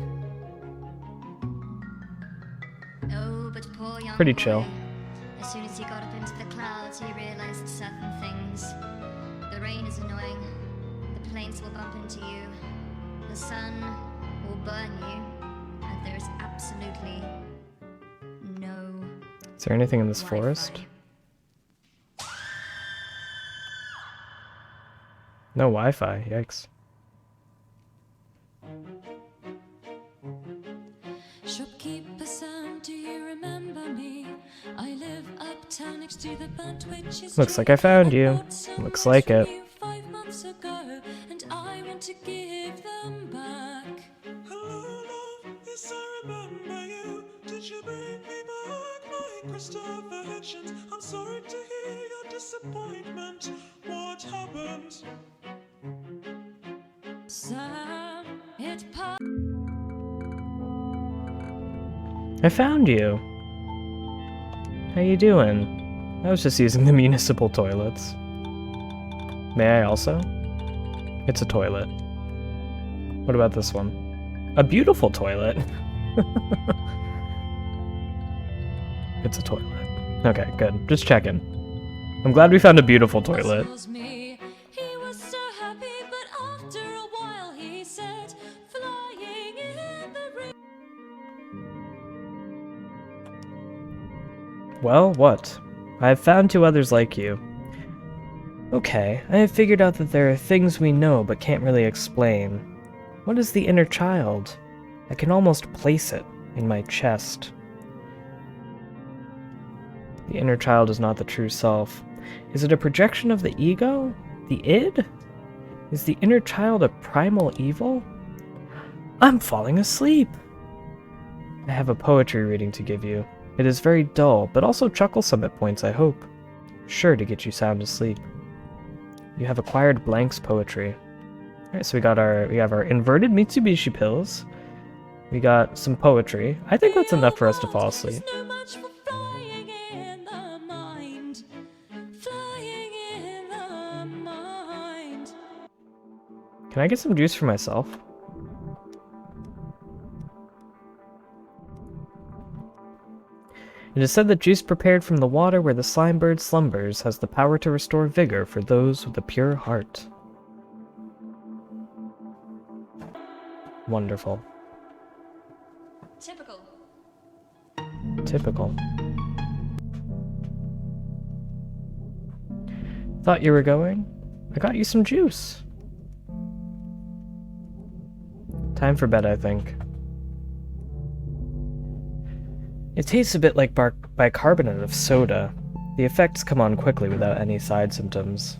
Oh, but poor young Pretty boy. chill. As soon as he got up into the clouds, he realized certain things. The rain is annoying. The planes will bump into you. The sun will burn you. And there's absolutely no Is there anything in this Wi-Fi. forest? No Wi-Fi, yikes. Shopkeeper Sam, do you remember me? I live uptown next to the burnt witches. Looks like I found you. Looks like it. 5 months ago, and I want to give them back. Hello, love, yes, I remember you. Did you bring me back my Christopher Hitchens? I'm sorry to hear your disappointment. What happened? Sam, it passed. I found you. How you doing? I was just using the municipal toilets. May I also? It's a toilet. What about this one? A beautiful toilet. It's a toilet. Okay, good. Just checking. I'm glad we found a beautiful toilet. Was me. He was so happy, but after a while he said, flying in the rain. Well, what? I have found 2 others like you. Okay, I have figured out that there are things we know but can't really explain. What is the inner child? I can almost place it in my chest. The inner child is not the true self. Is it a projection of the ego? The id? Is the inner child a primal evil? I'm falling asleep! I have a poetry reading to give you. It is very dull, but also chucklesome at points, I hope. Sure to get you sound asleep. You have acquired Blank's poetry. Alright, so we have our inverted Mitsubishi pills. We got some poetry. I think that's enough for us to fall asleep. There's no match for flying in the mind. Flying in the mind. Can I get some juice for myself? It is said that juice prepared from the water where the slime bird slumbers has the power to restore vigor for those with a pure heart. Wonderful. Typical. Typical. Thought you were going? I got you some juice. Time for bed, I think. It tastes a bit like bicarbonate of soda. The effects come on quickly without any side symptoms.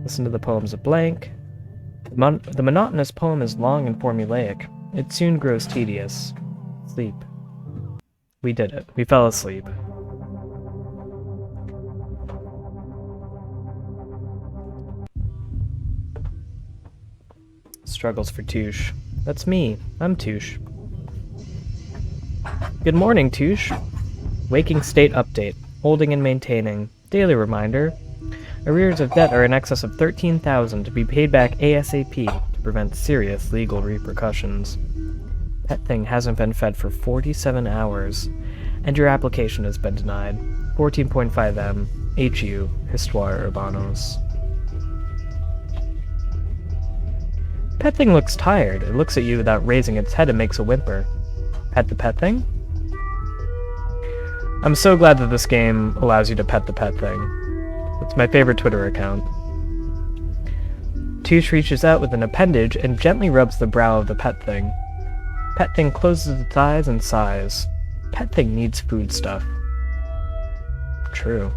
Listen to the poems of Blank. The monotonous poem is long and formulaic. It soon grows tedious. Sleep. We did it. We fell asleep. Struggles for Touche. That's me. I'm Touche. Good morning, Touche. Waking state update. holding and maintaining. Daily reminder. Arrears of debt are in excess of $13,000 to be paid back ASAP to prevent serious legal repercussions. Pet thing hasn't been fed for 47 hours, and your application has been denied. 14.5M, HU, Histoire Urbanos. Pet thing looks tired. It looks at you without raising its head and makes a whimper. Pet the pet thing? I'm so glad that this game allows you to pet the pet thing. It's my favorite Twitter account. Touche reaches out with an appendage and gently rubs the brow of the pet thing. Pet thing closes its eyes and sighs. Pet thing needs food stuff. True.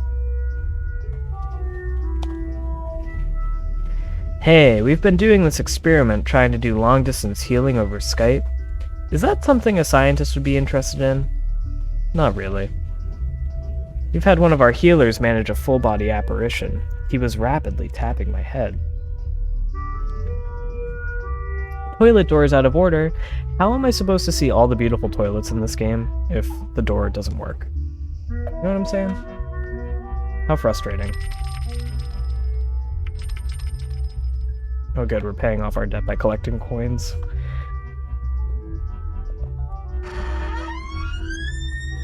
Hey, we've been doing this experiment trying to do long-distance healing over Skype. Is that something a scientist would be interested in? Not really. We've had one of our healers manage a full-body apparition. He was rapidly tapping my head. Toilet door is out of order. How am I supposed to see all the beautiful toilets in this game if the door doesn't work? You know what I'm saying? How frustrating. Oh good, we're paying off our debt by collecting coins.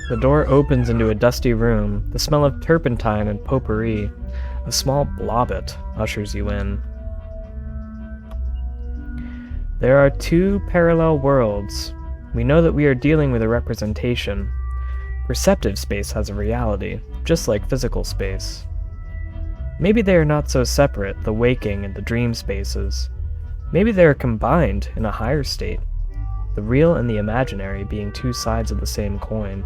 The door opens into a dusty room. The smell of turpentine and potpourri. A small blobbit ushers you in. There are two parallel worlds. We know that we are dealing with a representation. Perceptive space has a reality, just like physical space. Maybe they are not so separate, the waking and the dream spaces. Maybe they are combined in a higher state, the real and the imaginary being two sides of the same coin.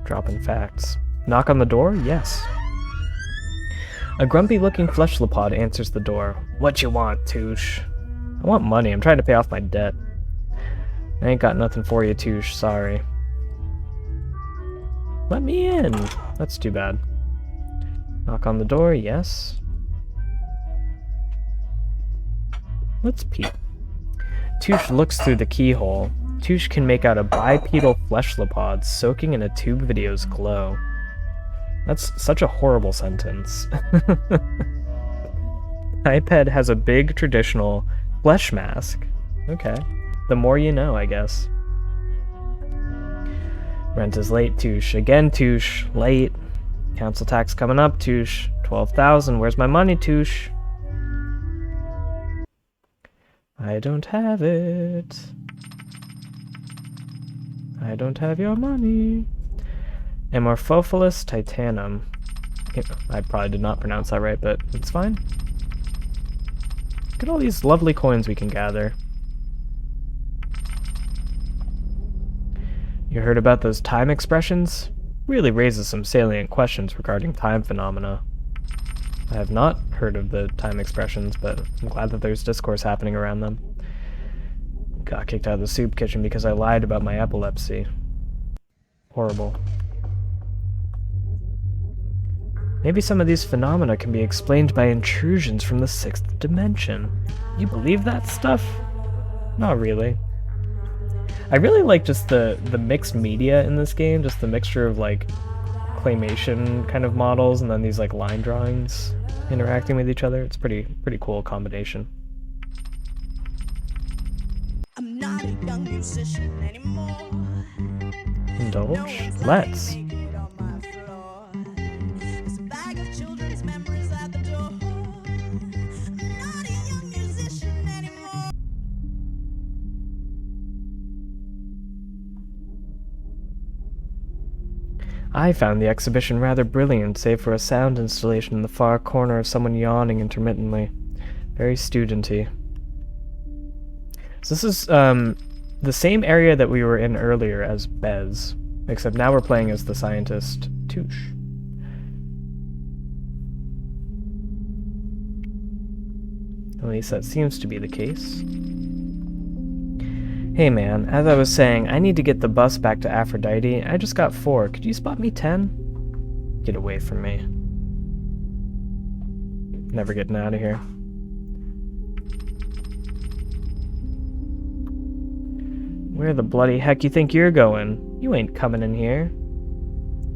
Dropping facts. Knock on the door? Yes. A grumpy-looking fleshlapod answers the door. What you want, Touche? I want money. I'm trying to pay off my debt. I ain't got nothing for you, Touche. Sorry. Let me in. That's too bad. Knock on the door, yes. Let's peep. Touche looks through the keyhole. Touche can make out a bipedal fleshlapod soaking in a tube video's glow. That's such a horrible sentence. iPad has a big traditional flesh mask. Okay. The more you know, I guess. Rent is late, Touche. Again, Touche. Late. Council tax coming up, Touche. 12,000. Where's my money, Touche? I don't have it. I don't have your money. Amorphophilus titanum. I probably did not pronounce that right, but it's fine. Look at all these lovely coins we can gather. You heard about those time expressions? Really raises some salient questions regarding time phenomena. I have not heard of the time expressions, but I'm glad that there's discourse happening around them. Got kicked out of the soup kitchen because I lied about my epilepsy. Horrible. Maybe some of these phenomena can be explained by intrusions from the 6th dimension. You believe that stuff? Not really. I really like just the mixed media in this game, just the mixture of like claymation kind of models and then these like line drawings interacting with each other. It's pretty cool combination. I'm not a young musician anymore. Indulge? Let's. I found the exhibition rather brilliant, save for a sound installation in the far corner of someone yawning intermittently. Very studenty. So this is the same area that we were in earlier as Bez, except now we're playing as the scientist Touche. At least that seems to be the case. Hey man, as I was saying, I need to get the bus back to Aphrodite. I just got 4. Could you spot me 10? Get away from me. Never getting out of here. Where the bloody heck you think you're going? You ain't coming in here.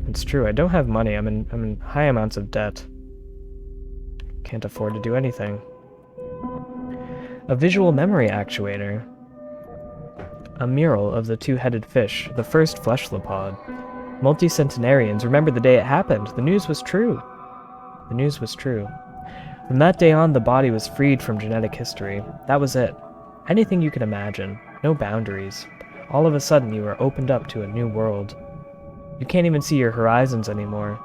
It's true, I don't have money. I'm in high amounts of debt. Can't afford to do anything. A visual memory actuator. A mural of the two-headed fish, the first fleshlopod. Multi-centenarians remember the day it happened. The news was true. The news was true. From that day on, the body was freed from genetic history. That was it. Anything you could imagine. No boundaries. All of a sudden, you are opened up to a new world. You can't even see your horizons anymore.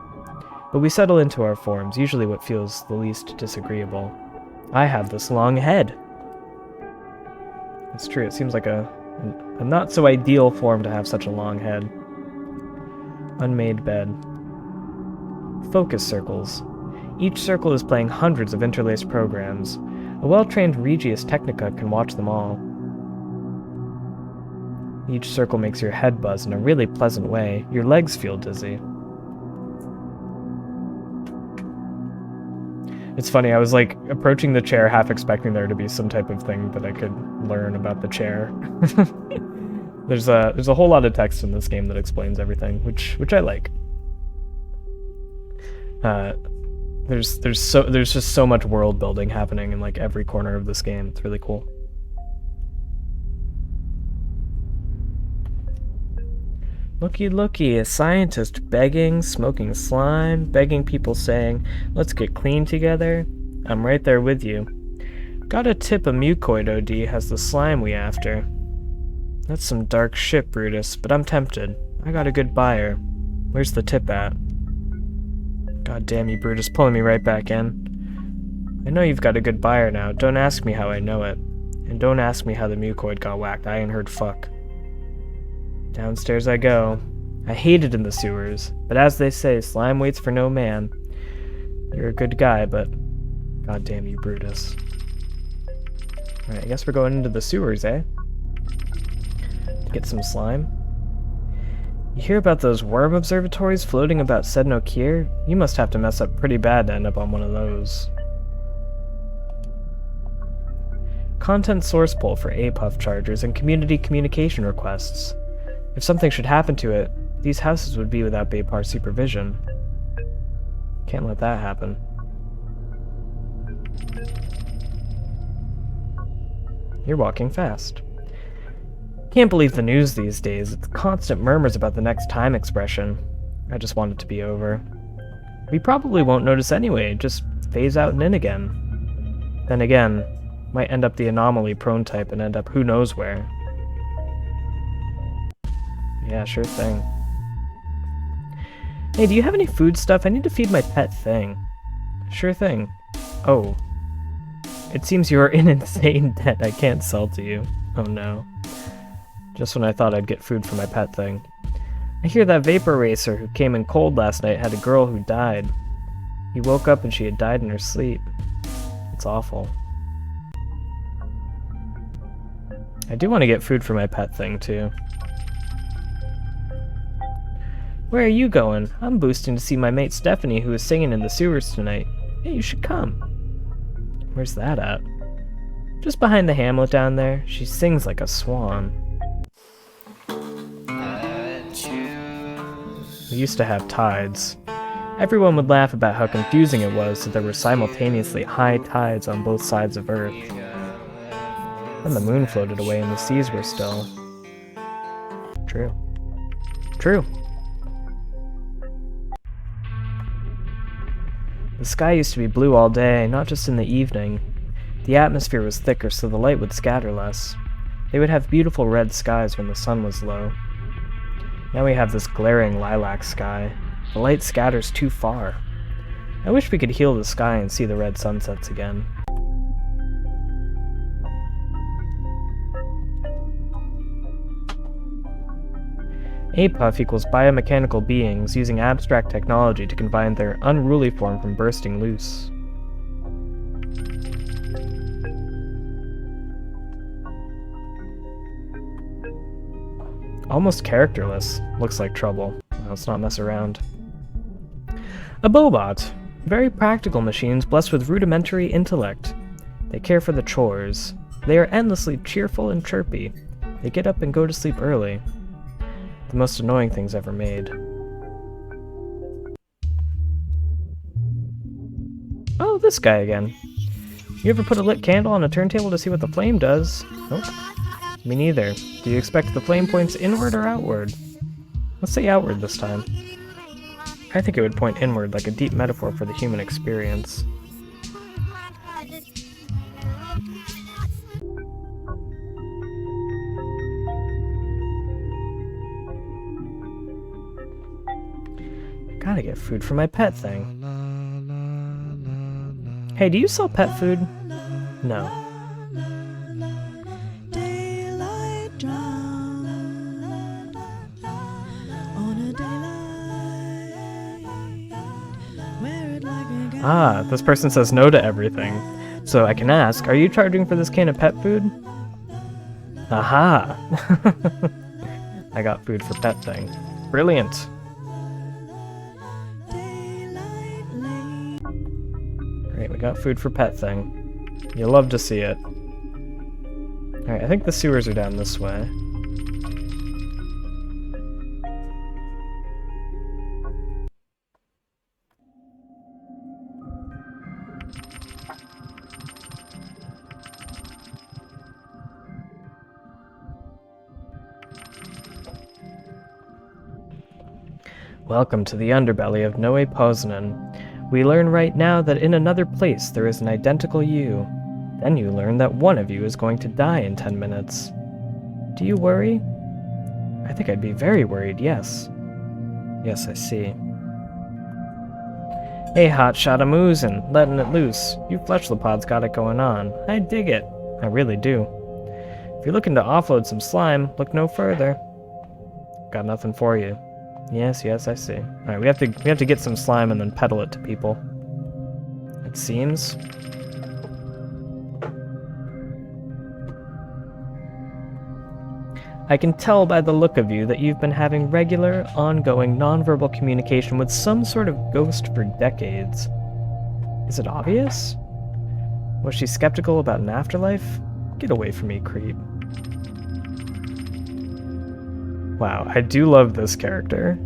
But we settle into our forms, usually what feels the least disagreeable. I have this long head. It's true, it seems like a not so ideal form to have such a long head. Unmade bed. Focus circles. Each circle is playing hundreds of interlaced programs. A well-trained Regius Technica can watch them all. Each circle makes your head buzz in a really pleasant way. Your legs feel dizzy. It's funny, I was like approaching the chair half expecting there to be some type of thing that I could learn about the chair. There's a whole lot of text in this game that explains everything, which I like. There's just so much world building happening in like every corner of this game. It's really cool. Looky, looky, a scientist begging, smoking slime, begging people saying, let's get clean together. I'm right there with you. Got a tip a mucoid OD has the slime we after. That's some dark shit, Brutus, but I'm tempted. I got a good buyer. Where's the tip at? God damn you, Brutus, pulling me right back in. I know you've got a good buyer now. Don't ask me how I know it. And don't ask me how the mucoid got whacked. I ain't heard fuck. Downstairs I go. I hate it in the sewers, but as they say, slime waits for no man. You're a good guy, but god damn you, Brutus. Alright, I guess we're going into the sewers, eh? To get some slime. You hear about those worm observatories floating about Sedno-Kier? You must have to mess up pretty bad to end up on one of those. Content source poll for APUF chargers and community communication requests. If something should happen to it, these houses would be without Baypar supervision. Can't let that happen. You're walking fast. Can't believe the news these days. It's constant murmurs about the next time expression. I just want it to be over. We probably won't notice anyway, just phase out and in again. Then again, might end up the anomaly-prone type and end up who knows where. Yeah, sure thing. Hey, do you have any food stuff? I need to feed my pet thing. Sure thing. Oh. It seems you are in insane debt. I can't sell to you. Oh no. Just when I thought I'd get food for my pet thing. I hear that vapor racer who came in cold last night had a girl who died. He woke up and she had died in her sleep. It's awful. I do want to get food for my pet thing too. Where are you going? I'm boosting to see my mate Stephanie, who is singing in the sewers tonight. Hey, you should come. Where's that at? Just behind the hamlet down there. She sings like a swan. We used to have tides. Everyone would laugh about how confusing it was that there were simultaneously high tides on both sides of Earth. Then the moon floated away and the seas were still. True. True. The sky used to be blue all day, not just in the evening. The atmosphere was thicker, so the light would scatter less. They would have beautiful red skies when the sun was low. Now we have this glaring lilac sky. The light scatters too far. I wish we could heal the sky and see the red sunsets again. APUF equals biomechanical beings using abstract technology to confine their unruly form from bursting loose. Almost characterless. Looks like trouble. Let's not mess around. A Bobot. Very practical machines blessed with rudimentary intellect. They care for the chores. They are endlessly cheerful and chirpy. They get up and go to sleep early. The most annoying things ever made. Oh, this guy again. You ever put a lit candle on a turntable to see what the flame does? Nope. Me neither. Do you expect the flame points inward or outward? Let's say outward this time. I think it would point inward like a deep metaphor for the human experience. Gotta get food for my pet thing. Hey, do you sell pet food? No. Daylight drown on a daylight. Wear it like a gown. Ah, this person says no to everything. So I can ask, are you charging for this can of pet food? Aha! I got food for pet thing. Brilliant! Great, we got food for pet thing. You love to see it. Alright, I think the sewers are down this way. Welcome to the underbelly of Noe Poznan. We learn right now that in another place there is an identical you. Then you learn that one of you is going to die in 10 minutes. Do you worry? I think I'd be very worried, yes. Yes, I see. Hey, hotshot, I'm oozing, letting it loose. You fleshlipods got it going on. I dig it. I really do. If you're looking to offload some slime, look no further. Got nothing for you. Yes, I see. Alright, we have to get some slime and then peddle it to people. It seems. I can tell by the look of you that you've been having regular, ongoing, nonverbal communication with some sort of ghost for decades. Is it obvious? Was she skeptical about an afterlife? Get away from me, creep. Wow, I do love this character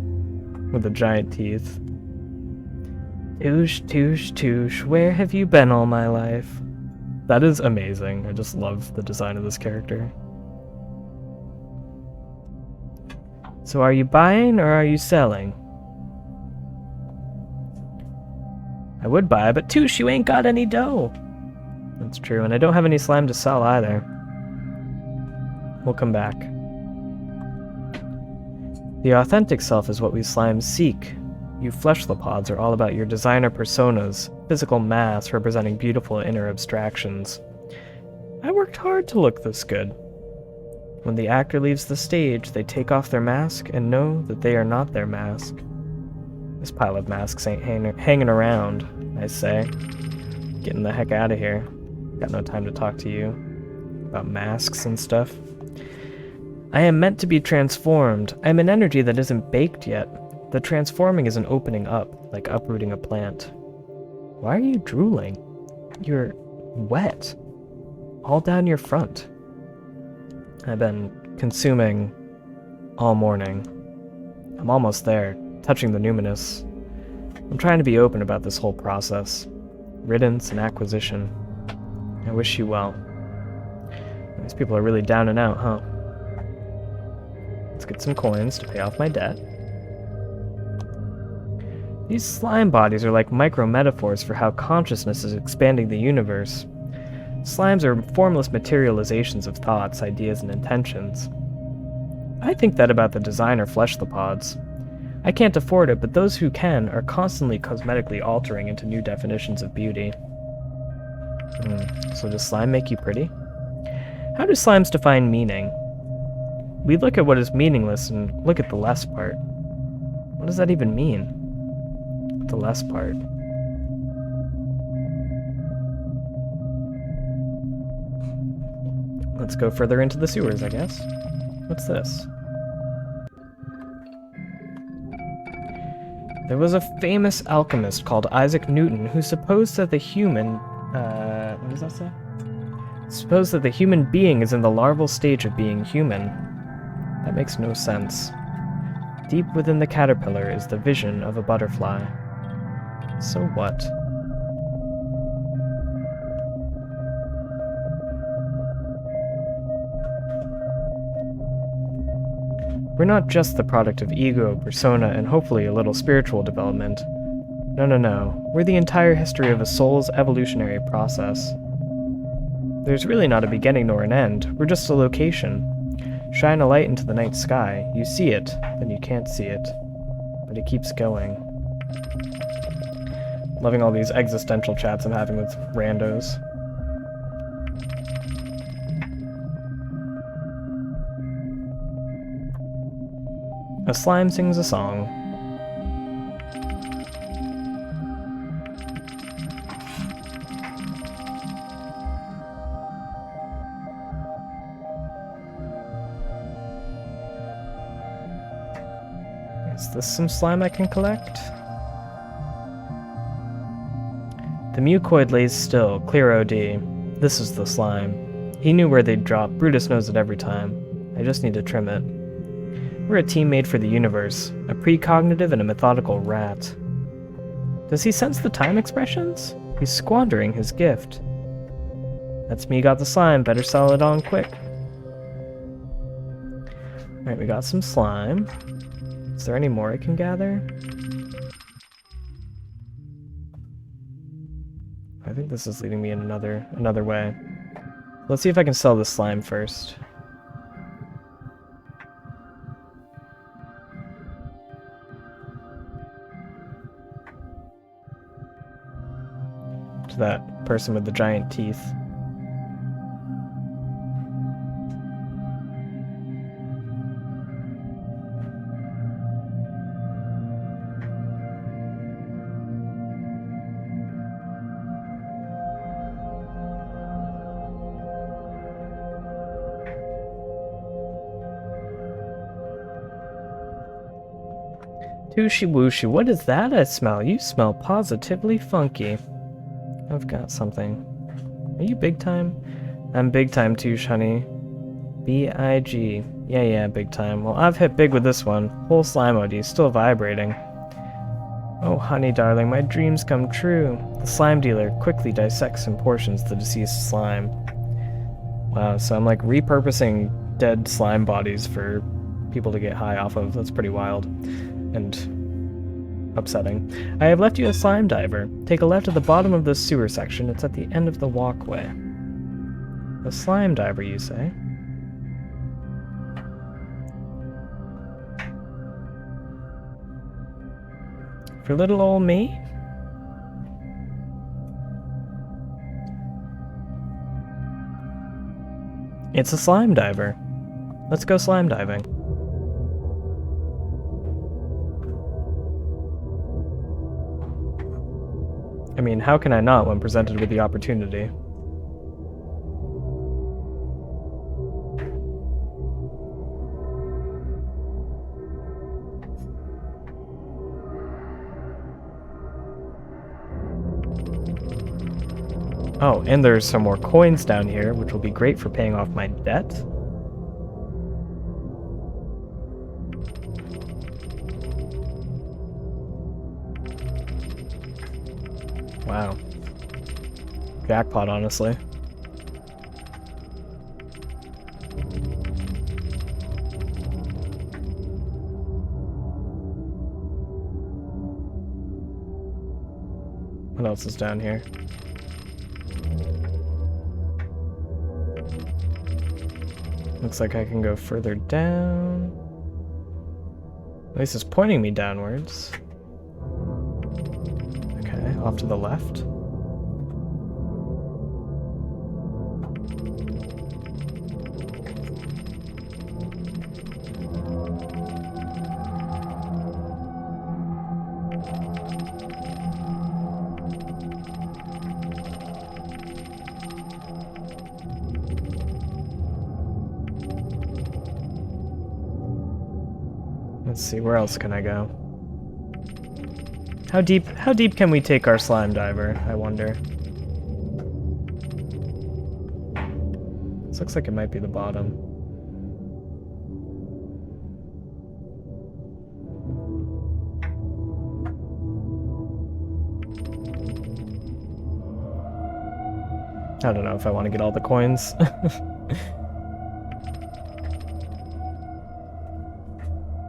with the giant teeth. Toosh, toosh, toosh, where have you been all my life? That is amazing. I just love the design of this character. So are you buying or are you selling? I would buy, but Toosh, you ain't got any dough. That's true, and I don't have any slime to sell either. We'll come back. The authentic self is what we slimes seek. You fleshlipods are all about your designer personas, physical mass representing beautiful inner abstractions. I worked hard to look this good. When the actor leaves the stage, they take off their mask and know that they are not their mask. This pile of masks ain't hanging around, I say. Getting the heck out of here. Got no time to talk to you about masks and stuff. I am meant to be transformed. I am an energy that isn't baked yet. The transforming is an opening up, like uprooting a plant. Why are you drooling? You're wet. All down your front. I've been consuming all morning. I'm almost there, touching the numinous. I'm trying to be open about this whole process. Riddance and acquisition. I wish you well. These people are really down and out, huh? Let's get some coins to pay off my debt. These slime bodies are like micro-metaphors for how consciousness is expanding the universe. Slimes are formless materializations of thoughts, ideas, and intentions. I think that about the designer fleshlipods. I can't afford it, but those who can are constantly cosmetically altering into new definitions of beauty. So does slime make you pretty? How do slimes define meaning? We look at what is meaningless and look at the less part. What does that even mean? The less part. Let's go further into the sewers, I guess. What's this? There was a famous alchemist called Isaac Newton who supposed that the human... what does that say? Supposed that the human being is in the larval stage of being human. That makes no sense. Deep within the caterpillar is the vision of a butterfly. So what? We're not just the product of ego, persona, and hopefully a little spiritual development. No. We're the entire history of a soul's evolutionary process. There's really not a beginning nor an end. We're just a location. Shine a light into the night sky. You see it, then you can't see it. But it keeps going. Loving all these existential chats I'm having with randos. A slime sings a song. Is this some slime I can collect? The mucoid lays still, clear OD. This is the slime. He knew where they'd drop. Brutus knows it every time. I just need to trim it. We're a team made for the universe, a precognitive and a methodical rat. Does he sense the time expressions? He's squandering his gift. That's me got the slime, better sell it on quick. Alright, we got some slime. Is there any more I can gather? I think this is leading me in another way. Let's see if I can sell this slime first. To that person with the giant teeth. Tooshy wooshy, what is that I smell? You smell positively funky. I've got something. Are you big time? I'm big time, Toosh, honey. B-I-G. Yeah, big time. Well, I've hit big with this one. Whole slime OD, still vibrating. Oh, honey darling, my dreams come true. The slime dealer quickly dissects and portions the deceased slime. Wow, so I'm like repurposing dead slime bodies for people to get high off of. That's pretty wild. And upsetting. I have left you a slime diver. Take a left at the bottom of this sewer section. It's at the end of the walkway. A slime diver, you say? For little old me? It's a slime diver. Let's go slime diving. I mean, how can I not when presented with the opportunity? Oh, and there's some more coins down here, which will be great for paying off my debt. Wow. Jackpot, honestly. What else is down here? Looks like I can go further down. At least it's pointing me downwards. Okay, off to the left. Let's see, where else can I go? How deep can we take our slime diver, I wonder? This looks like it might be the bottom. I don't know if I want to get all the coins.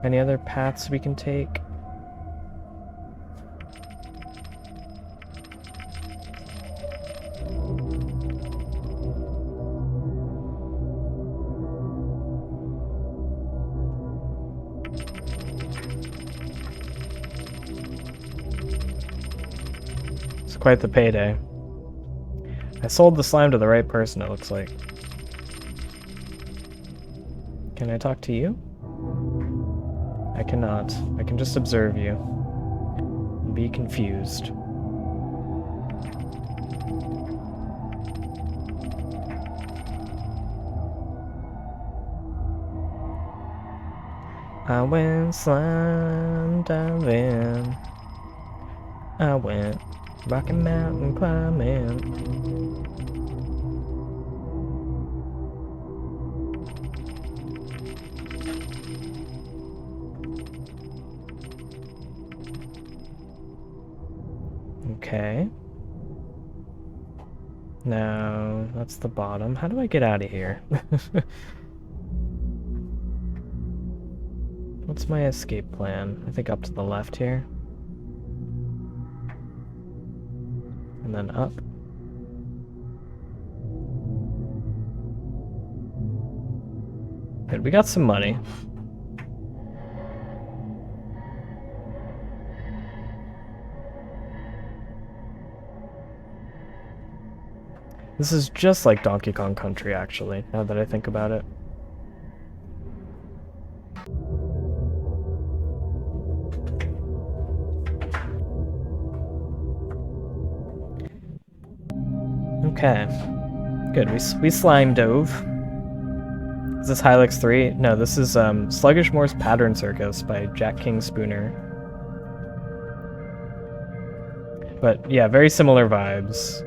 Any other paths we can take? It's quite the payday. I sold the slime to the right person, it looks like. Can I talk to you? I cannot. I can just observe you. And be confused. I went slime diving. I went Rocky Mountain climbing. Okay. Now, that's the bottom. How do I get out of here? What's my escape plan? I think up to the left here. And then up. Good, we got some money. This is just like Donkey Kong Country, actually, now that I think about it. Okay. Good, we slime dove. Is this Hylix 3? No, this is Sluggish Morss Pattern Circus by Jack King Spooner. But yeah, very similar vibes.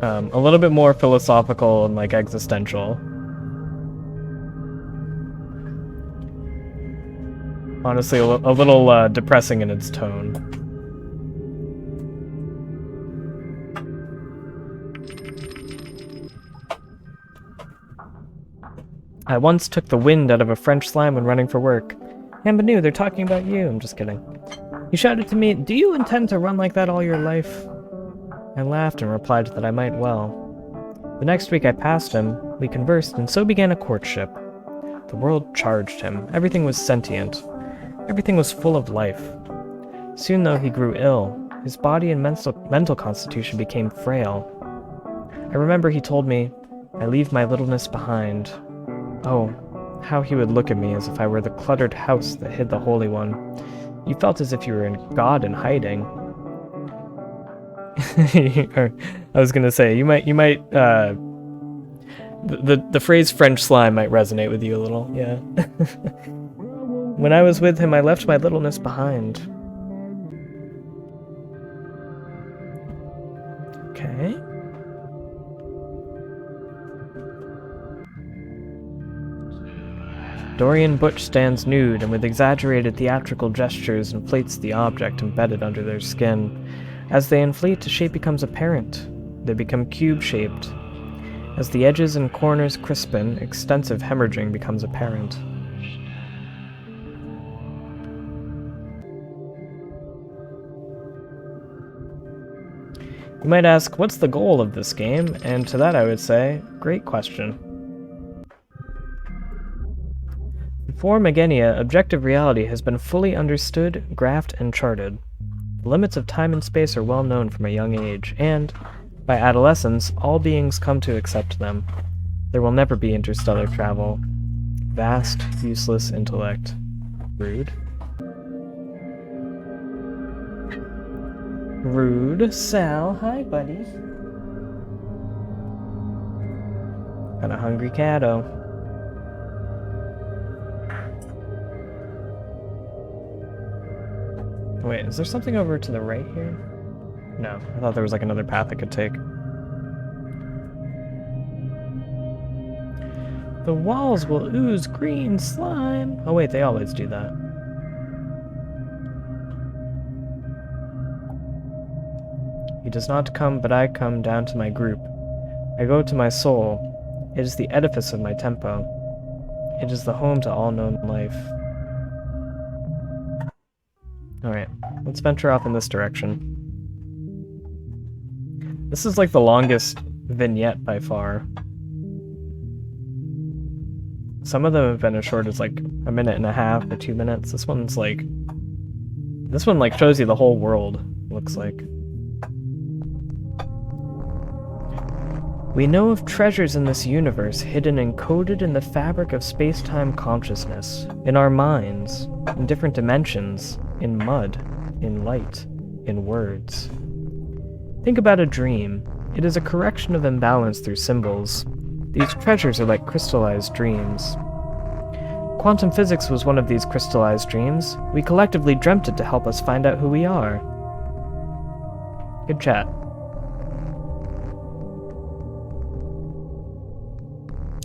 A little bit more philosophical and like existential. Honestly, a little depressing in its tone. I once took the wind out of a French slime when running for work. Ambanu, they're talking about you. I'm just kidding. He shouted to me, "Do you intend to run like that all your life?" I laughed and replied that I might well. The next week I passed him, we conversed, and so began a courtship. The world charged him. Everything was sentient. Everything was full of life. Soon, though, he grew ill. His body and mental constitution became frail. I remember he told me, "I leave my littleness behind." Oh, how he would look at me as if I were the cluttered house that hid the Holy One. You felt as if you were God in hiding. I was gonna say, you might, the phrase French slime might resonate with you a little, yeah. When I was with him, I left my littleness behind. Okay. Dorian Butch stands nude and with exaggerated theatrical gestures inflates the object embedded under their skin. As they inflate, the shape becomes apparent. They become cube-shaped. As the edges and corners crispen, extensive hemorrhaging becomes apparent. You might ask, what's the goal of this game? And to that I would say, great question. For Megenia, objective reality has been fully understood, graphed, and charted. The limits of time and space are well known from a young age, and, by adolescence, all beings come to accept them. There will never be interstellar travel. Vast, useless intellect. Rude. Rude. Sal, hi, buddy. Got a hungry catto. Wait, is there something over to the right here? No, I thought there was like another path I could take. The walls will ooze green slime. Oh wait, they always do that. He does not come, but I come down to my group. I go to my soul. It is the edifice of my tempo. It is the home to all known life. Alright, let's venture off in this direction. This is like the longest vignette by far. Some of them have been as short as like a minute and a half or 2 minutes. This one like shows you the whole world, looks like. We know of treasures in this universe hidden and coded in the fabric of space-time consciousness, in our minds, in different dimensions, in mud, in light, in words. Think about a dream. It is a correction of imbalance through symbols. These treasures are like crystallized dreams. Quantum physics was one of these crystallized dreams. We collectively dreamt it to help us find out who we are. Good chat.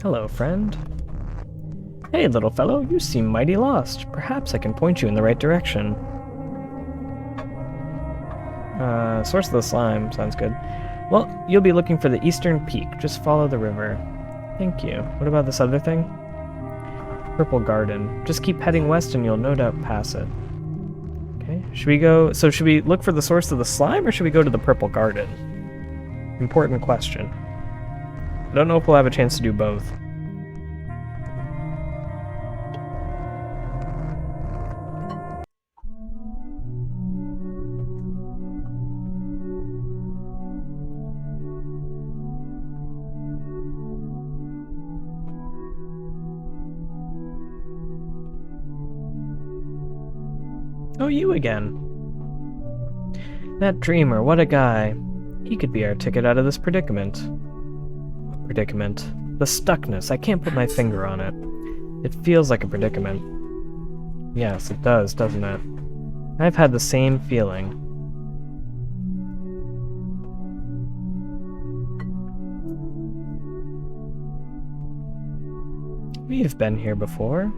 Hello, friend. Hey, little fellow, you seem mighty lost. Perhaps I can point you in the right direction. Source of the slime. Sounds good. Well, you'll be looking for the eastern peak. Just follow the river. Thank you. What about this other thing? Purple garden. Just keep heading west and you'll no doubt pass it. Okay, should we look for the source of the slime or should we go to the purple garden? Important question. I don't know if we'll have a chance to do both. Oh, you again. That dreamer, what a guy. He could be our ticket out of this predicament. Predicament. The stuckness. I can't put my finger on it. It feels like a predicament. Yes, it does, doesn't it? I've had the same feeling. We've been here before.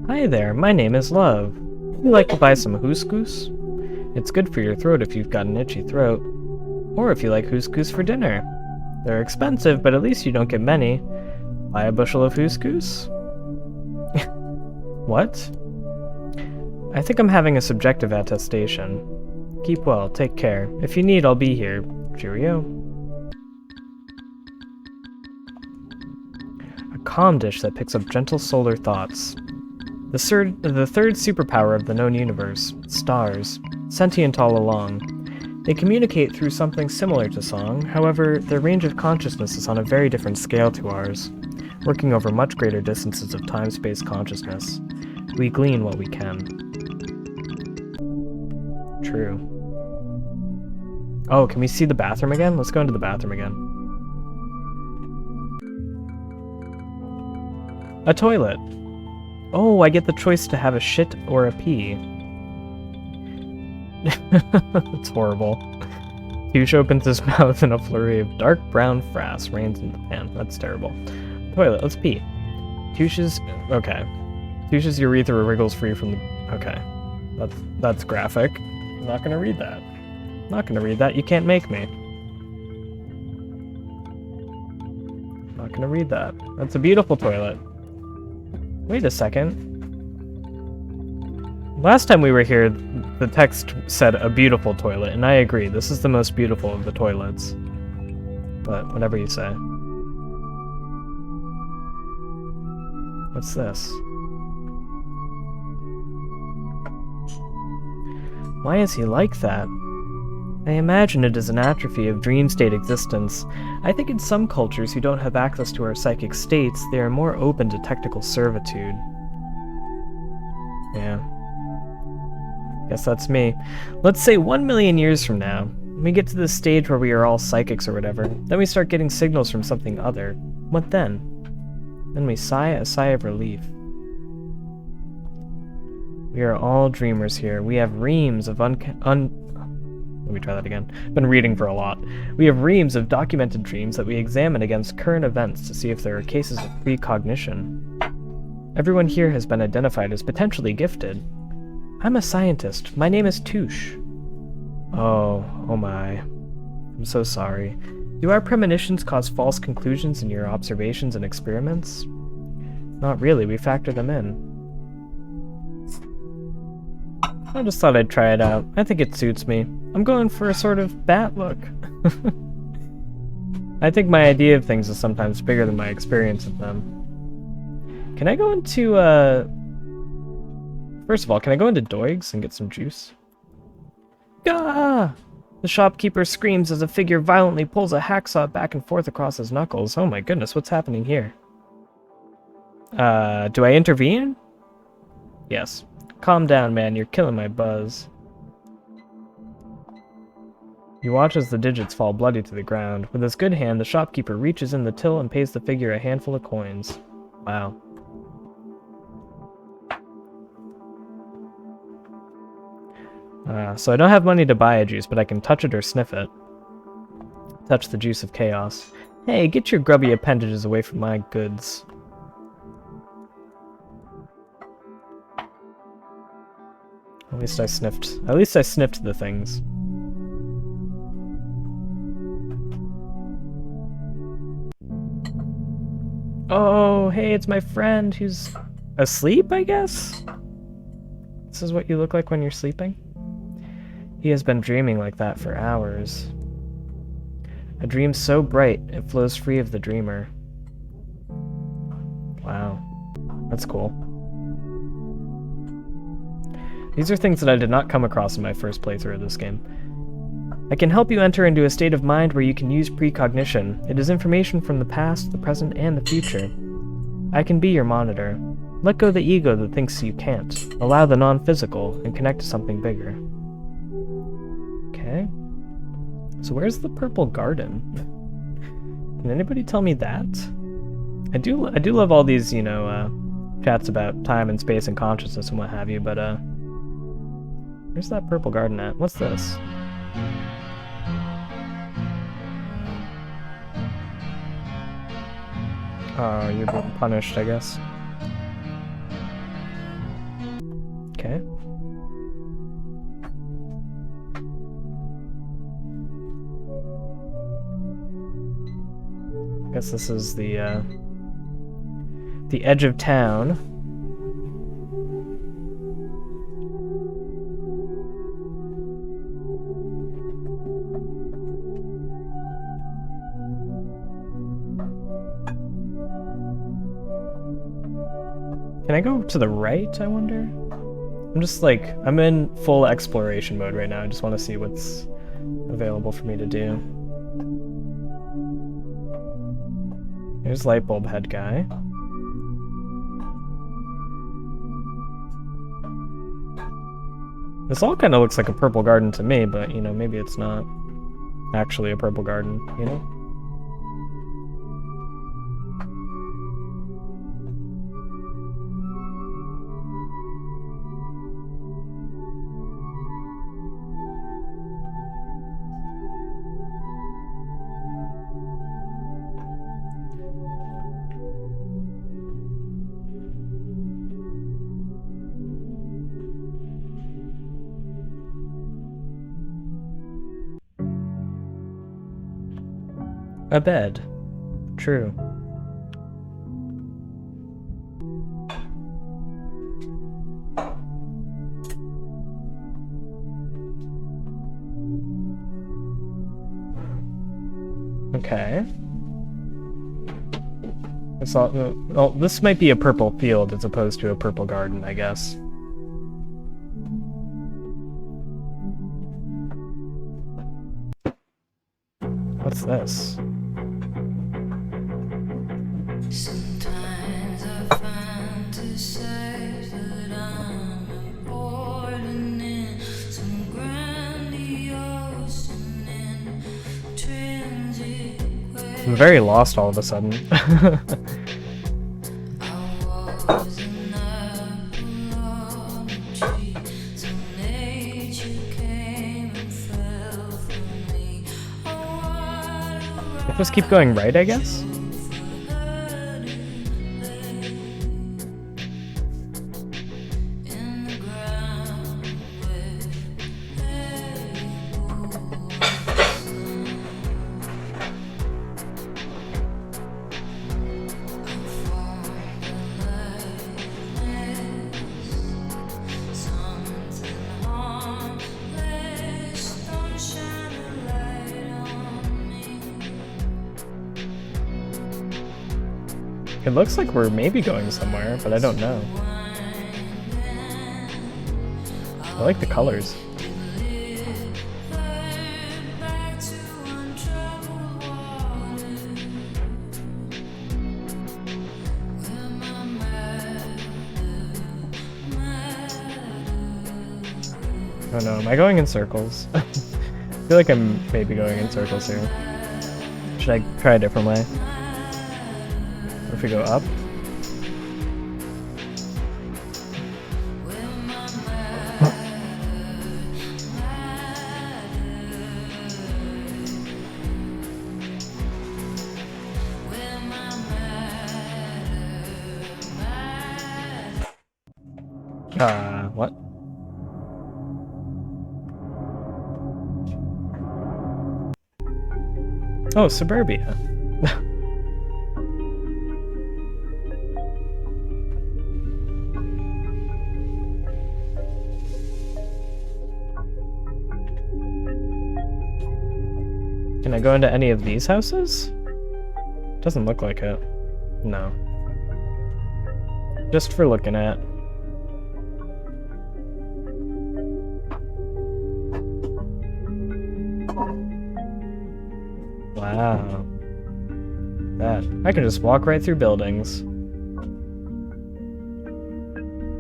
Hi there, my name is Love. Would you like to buy some couscous? It's good for your throat if you've got an itchy throat. Or if you like couscous for dinner. They're expensive, but at least you don't get many. Buy a bushel of couscous? What? I think I'm having a subjective attestation. Keep well, take care. If you need, I'll be here. Cheerio. A calm dish that picks up gentle solar thoughts. The third superpower of the known universe, stars, sentient all along. They communicate through something similar to song, however, their range of consciousness is on a very different scale to ours, working over much greater distances of time-space consciousness. We glean what we can. True. Oh, can we see the bathroom again? Let's go into the bathroom again. A toilet. Oh, I get the choice to have a shit or a pee. It's horrible. Douche opens his mouth and a flurry of dark brown frass rains into the pan. That's terrible. Toilet, let's pee. Douche's... okay. Douche's urethra wriggles free from the... okay. That's graphic. I'm not gonna read that. Not gonna read that. You can't make me. Not gonna read that. That's a beautiful toilet. Wait a second. Last time we were here, the text said a beautiful toilet, and I agree. This is the most beautiful of the toilets. But whatever you say. What's this? Why is he like that? I imagine it is an atrophy of dream state existence. I think in some cultures who don't have access to our psychic states, they are more open to technical servitude. Yeah. Guess that's me. Let's say 1 million years from now, we get to this stage where we are all psychics or whatever, then we start getting signals from something other. What then? Then we sigh a sigh of relief. We are all dreamers here. We have reams of Let me try that again. Been reading for a lot. We have reams of documented dreams that we examine against current events to see if there are cases of precognition. Everyone here has been identified as potentially gifted. I'm a scientist. My name is Touche. Oh my. I'm so sorry. Do our premonitions cause false conclusions in your observations and experiments? Not really, we factor them in. I just thought I'd try it out. I think it suits me. I'm going for a sort of bat look. I think my idea of things is sometimes bigger than my experience of them. Can I go into, First of all, can I go into Doig's and get some juice? Gah! The shopkeeper screams as a figure violently pulls a hacksaw back and forth across his knuckles. Oh my goodness, what's happening here? Do I intervene? Yes. Calm down, man, you're killing my buzz. You watch as the digits fall bloody to the ground. With his good hand, the shopkeeper reaches in the till and pays the figure a handful of coins. Wow. So I don't have money to buy a juice, but I can touch it or sniff it. Touch the juice of chaos. Hey, get your grubby appendages away from my goods. At least I sniffed the things. Oh, hey, it's my friend who's asleep, I guess? This is what you look like when you're sleeping? He has been dreaming like that for hours. A dream so bright, it flows free of the dreamer. Wow. That's cool. These are things that I did not come across in my first playthrough of this game. I can help you enter into a state of mind where you can use precognition. It is information from the past, the present, and the future. I can be your monitor. Let go the ego that thinks you can't. Allow the non-physical and connect to something bigger. Okay. So where's the purple garden? Can anybody tell me that? I do love all these, you know, chats about time and space and consciousness and what have you, but where's that purple garden at? What's this? Oh, you're being punished, I guess. Okay. I guess this is the edge of town. Can I go to the right, I wonder? I'm in full exploration mode right now. I just want to see what's available for me to do. Here's Lightbulb Head Guy. This all kind of looks like a purple garden to me, but, you know, maybe it's not actually a purple garden, you know? A bed. True. Okay. It's all, well, this might be a purple field as opposed to a purple garden, I guess. What's this? Sometimes I fantasize that I'm important in some grandiose and intrinsic way. I'm very lost all of a sudden. I was an apple on a tree, so nature came and fell for me. Just keep going right, I guess? It looks like we're maybe going somewhere, but I don't know. I like the colors. Oh no, am I going in circles? I feel like I'm maybe going in circles here. Should I try a different way? What if we go up? What? Oh, suburbia. Can I go into any of these houses? Doesn't look like it. No. Just for looking at. Wow. That. I can just walk right through buildings.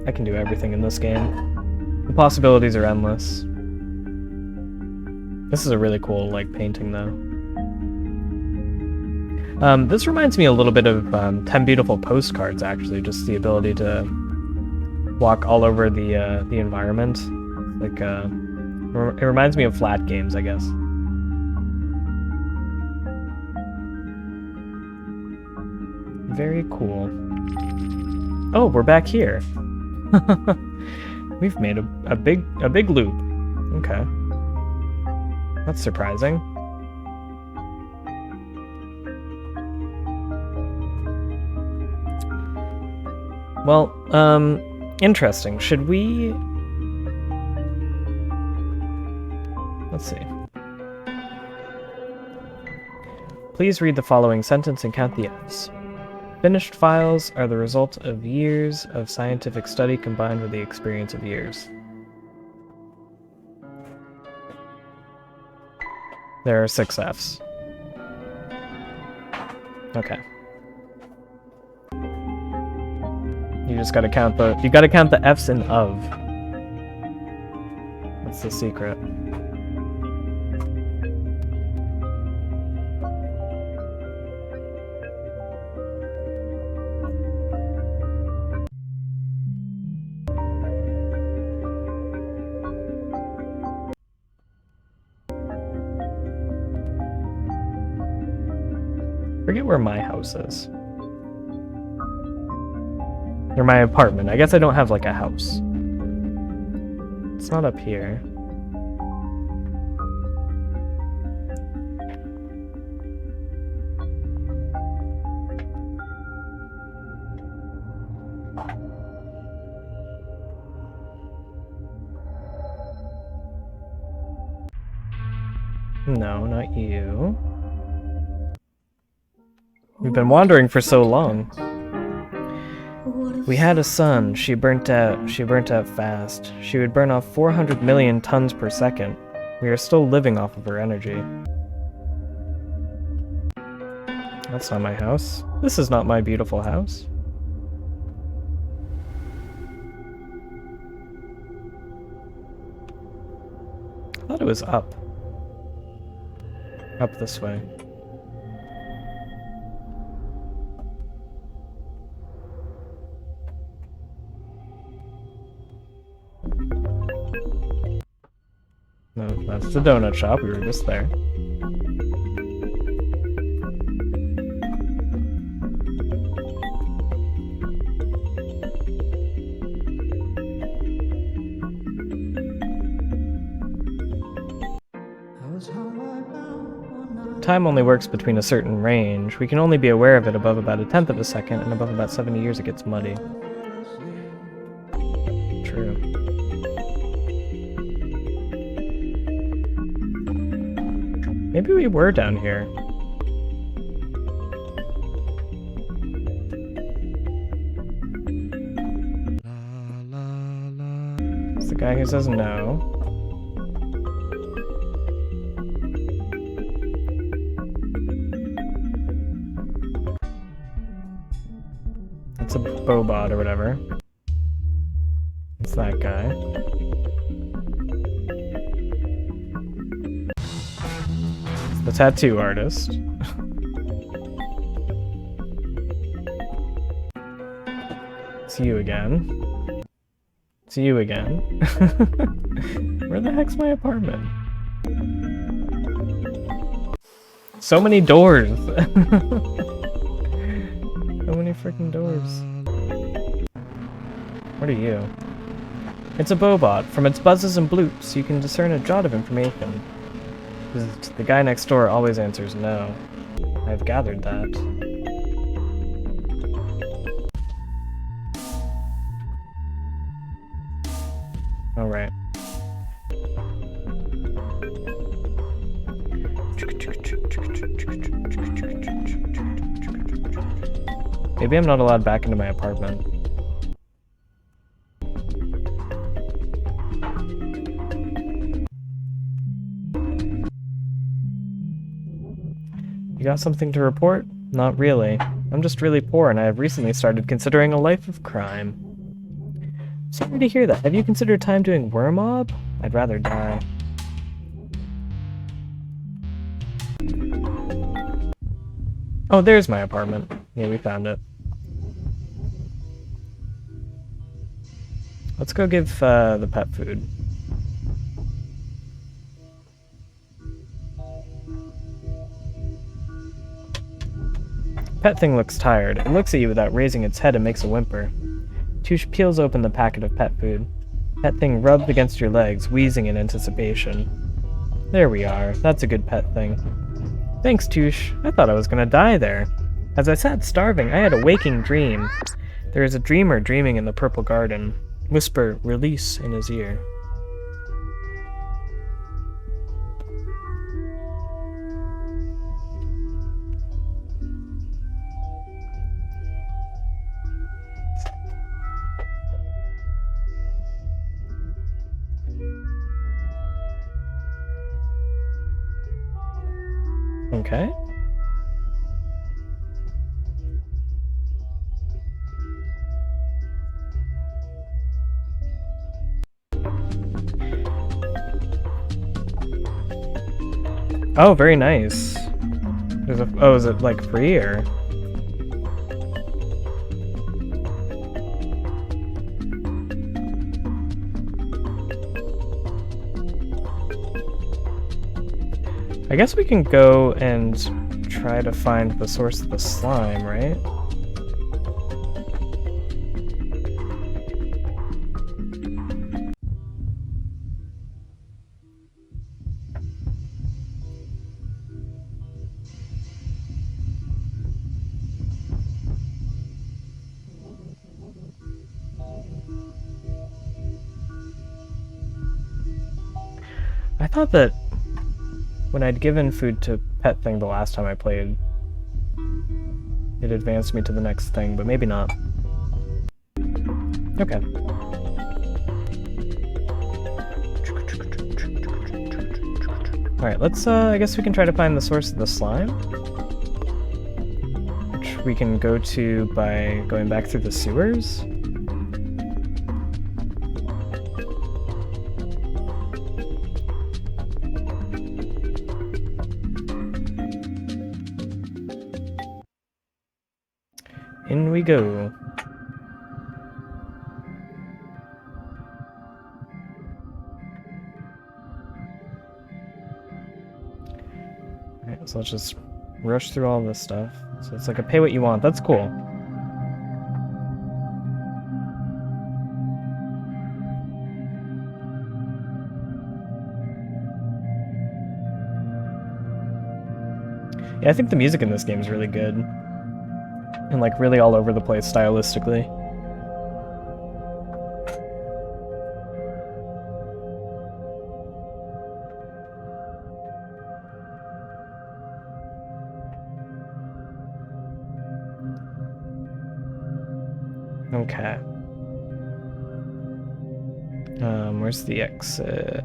I can do everything in this game. The possibilities are endless. This is a really cool, like, painting, though. This reminds me a little bit of 10 Beautiful Postcards, actually. Just the ability to walk all over the environment. Like, it reminds me of flat games, I guess. Very cool. Oh, we're back here. We've made a big loop. Okay. That's surprising. Well, interesting. Should we... Let's see. Please read the following sentence and count the F's. Finished files are the result of years of scientific study combined with the experience of years. There are 6 F's. Okay. You just gotta count the F's in of. That's the secret. Forget where my house is. Or my apartment. I guess I don't have, like, a house. It's not up here. No, not you. We've been wandering for so long. We had a sun. She burnt out. She burnt out fast. She would burn off 400 million tons per second. We are still living off of her energy. That's not my house. This is not my beautiful house. I thought it was up. Up this way. No, that's the donut shop. We were just there. Time only works between a certain range. We can only be aware of it above about 1/10 of a second, and above about 70 years it gets muddy. True. Maybe we were down here. guy who says no. It's a Bobot or whatever. It's that guy. It's the tattoo artist. It's you again. It's you again. Where the heck's my apartment? So many doors! So many freaking doors. What are you? It's a Bobot. From its buzzes and bloops, you can discern a jot of information. The guy next door always answers no. I've gathered that. Alright. Maybe I'm not allowed back into my apartment. You got something to report? Not really. I'm just really poor and I have recently started considering a life of crime. Sorry to hear that. Have you considered time doing Wormob? I'd rather die. Oh, there's my apartment. Yeah, we found it. Let's go give the pet food. Pet thing looks tired. It looks at you without raising its head and makes a whimper. Touche peels open the packet of pet food. Pet thing rubs against your legs, wheezing in anticipation. There we are. That's a good pet thing. Thanks, Touche. I thought I was gonna die there. As I sat starving, I had a waking dream. There is a dreamer dreaming in the purple garden. Whisper, release, in his ear. Okay. Oh, very nice. There's a, oh, is it like free or? I guess we can go and try to find the source of the slime, right? I thought that when I'd given food to Pet Thing the last time I played, it advanced me to the next thing, but maybe not. Okay. Alright, let's, I guess we can try to find the source of the slime. Which we can go to by going back through the sewers. In we go. Alright, so let's just rush through all this stuff. So it's like a pay what you want. That's cool. Yeah, I think the music in this game is really good. And like really all over the place stylistically. Okay. Where's the exit?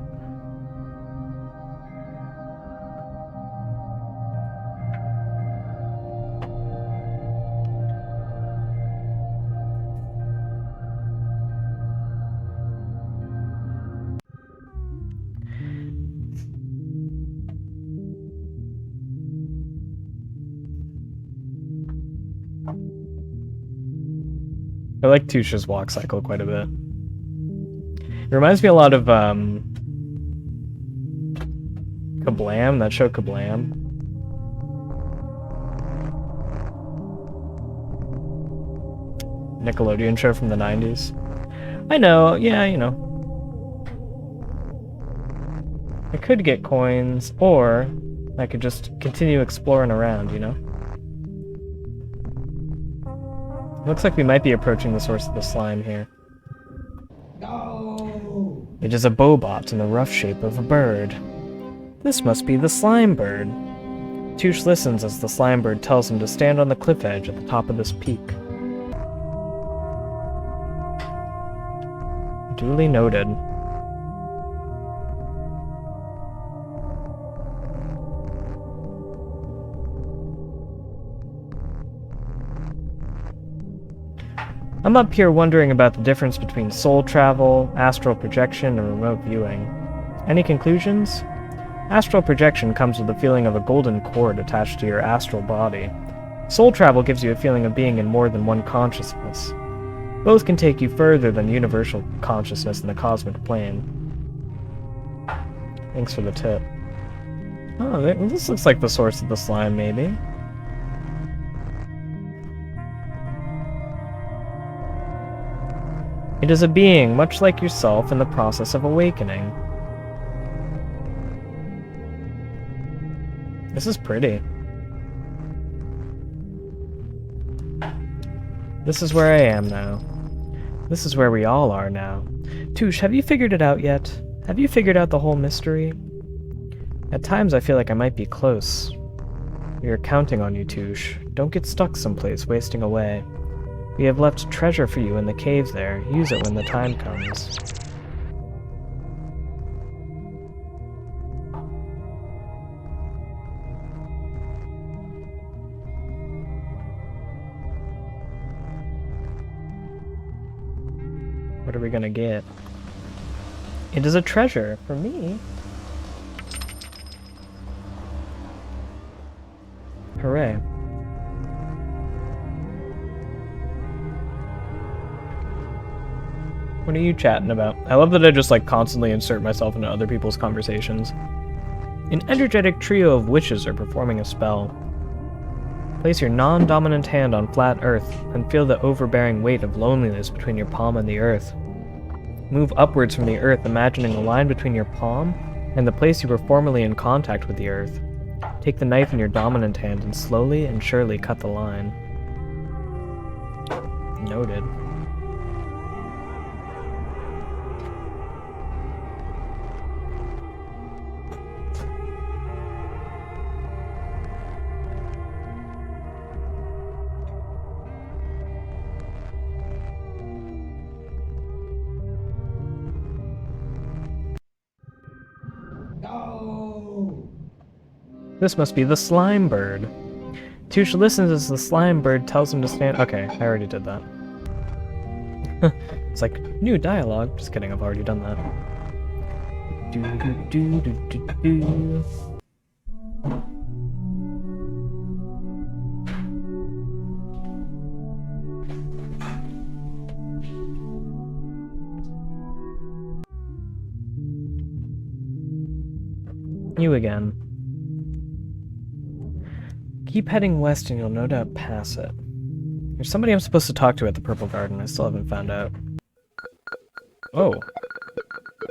I like Tusha's walk cycle quite a bit. It reminds me a lot of Kablam, that show Kablam. Nickelodeon show from the 90s. I know, yeah, you know. I could get coins, or I could just continue exploring around, you know? Looks like we might be approaching the source of the slime here. No! It is a bobot in the rough shape of a bird. This must be the slime bird. Tush listens as the slime bird tells him to stand on the cliff edge at the top of this peak. Duly noted. I'm up here wondering about the difference between soul travel, astral projection, and remote viewing. Any conclusions? Astral projection comes with the feeling of a golden cord attached to your astral body. Soul travel gives you a feeling of being in more than one consciousness. Both can take you further than universal consciousness in the cosmic plane. Thanks for the tip. Oh, this looks like the source of the slime, maybe. It is a being, much like yourself, in the process of awakening. This is pretty. This is where I am now. This is where we all are now. Tush, have you figured it out yet? Have you figured out the whole mystery? At times I feel like I might be close. We are counting on you, Tush. Don't get stuck someplace, wasting away. We have left treasure for you in the caves there. Use it when the time comes. What are we gonna get? It is a treasure for me. Hooray. What are you chatting about? I love that I just like constantly insert myself into other people's conversations. An energetic trio of witches are performing a spell. Place your non-dominant hand on flat earth and feel the overbearing weight of loneliness between your palm and the earth. Move upwards from the earth, imagining a line between your palm and the place you were formerly in contact with the earth. Take the knife in your dominant hand and slowly and surely cut the line. Noted. No! This must be the slime bird. Tush listens as the slime bird tells him to stand. Okay, I already did that. It's like new dialogue. Just kidding, I've already done that. Do do do do do do. You again. Keep heading west and you'll no doubt pass it. There's somebody I'm supposed to talk to at the Purple Garden. I still haven't found out. Oh.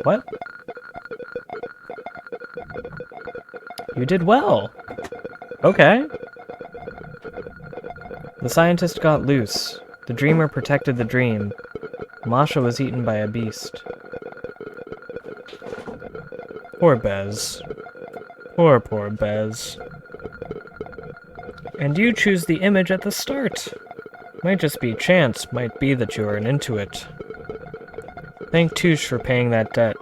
What? You did well. Okay. The scientist got loose. The dreamer protected the dream. Masha was eaten by a beast. Poor Bez. Poor Bez. And you choose the image at the start. Might just be chance, might be that you are an intuit. Thank Touche for paying that debt.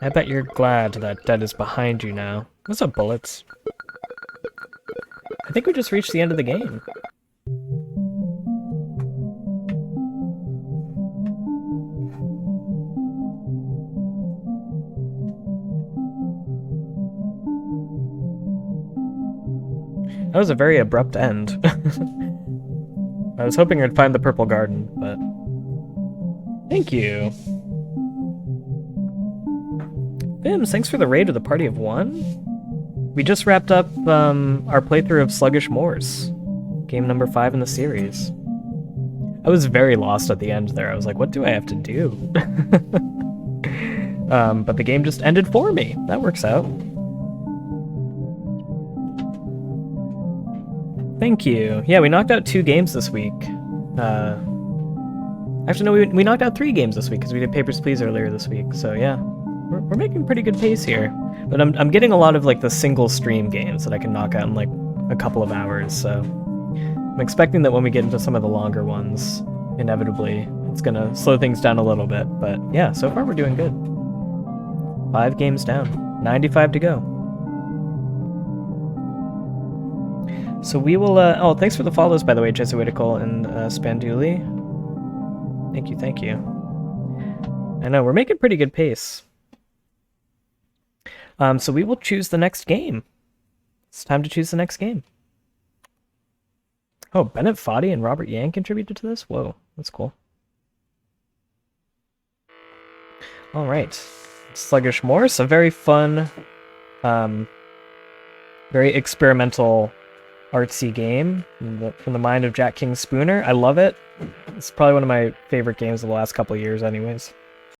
I bet you're glad that debt is behind you now. What's up, bullets? I think we just reached the end of the game. That was a very abrupt end. I was hoping I'd find the purple garden, but... Thank you. Bims, thanks for the raid of the party of one. We just wrapped up our playthrough of Sluggish Morss, game number 5 in the series. I was very lost at the end there. I was like, what do I have to do? But the game just ended for me. That works out. Thank you. Yeah, we knocked out 2 games this week. Actually, no, we knocked out 3 games this week because we did Papers, Please earlier this week. So yeah, we're making pretty good pace here. But I'm getting a lot of like the single stream games that I can knock out in like a couple of hours. So I'm expecting that when we get into some of the longer ones, inevitably it's gonna slow things down a little bit. But yeah, so far we're doing good. 5 games down, 95 to go. So we will, oh, thanks for the follows, by the way, Jesuitical and Spanduli. Thank you, thank you. I know, we're making pretty good pace. So we will choose the next game. It's time to choose the next game. Oh, Bennett Foddy and Robert Yang contributed to this? Whoa, that's cool. All right. Sluggish Morss, a very fun, very experimental, artsy game from the mind of Jack King Spooner. I love it. It's probably one of my favorite games of the last couple of years anyways.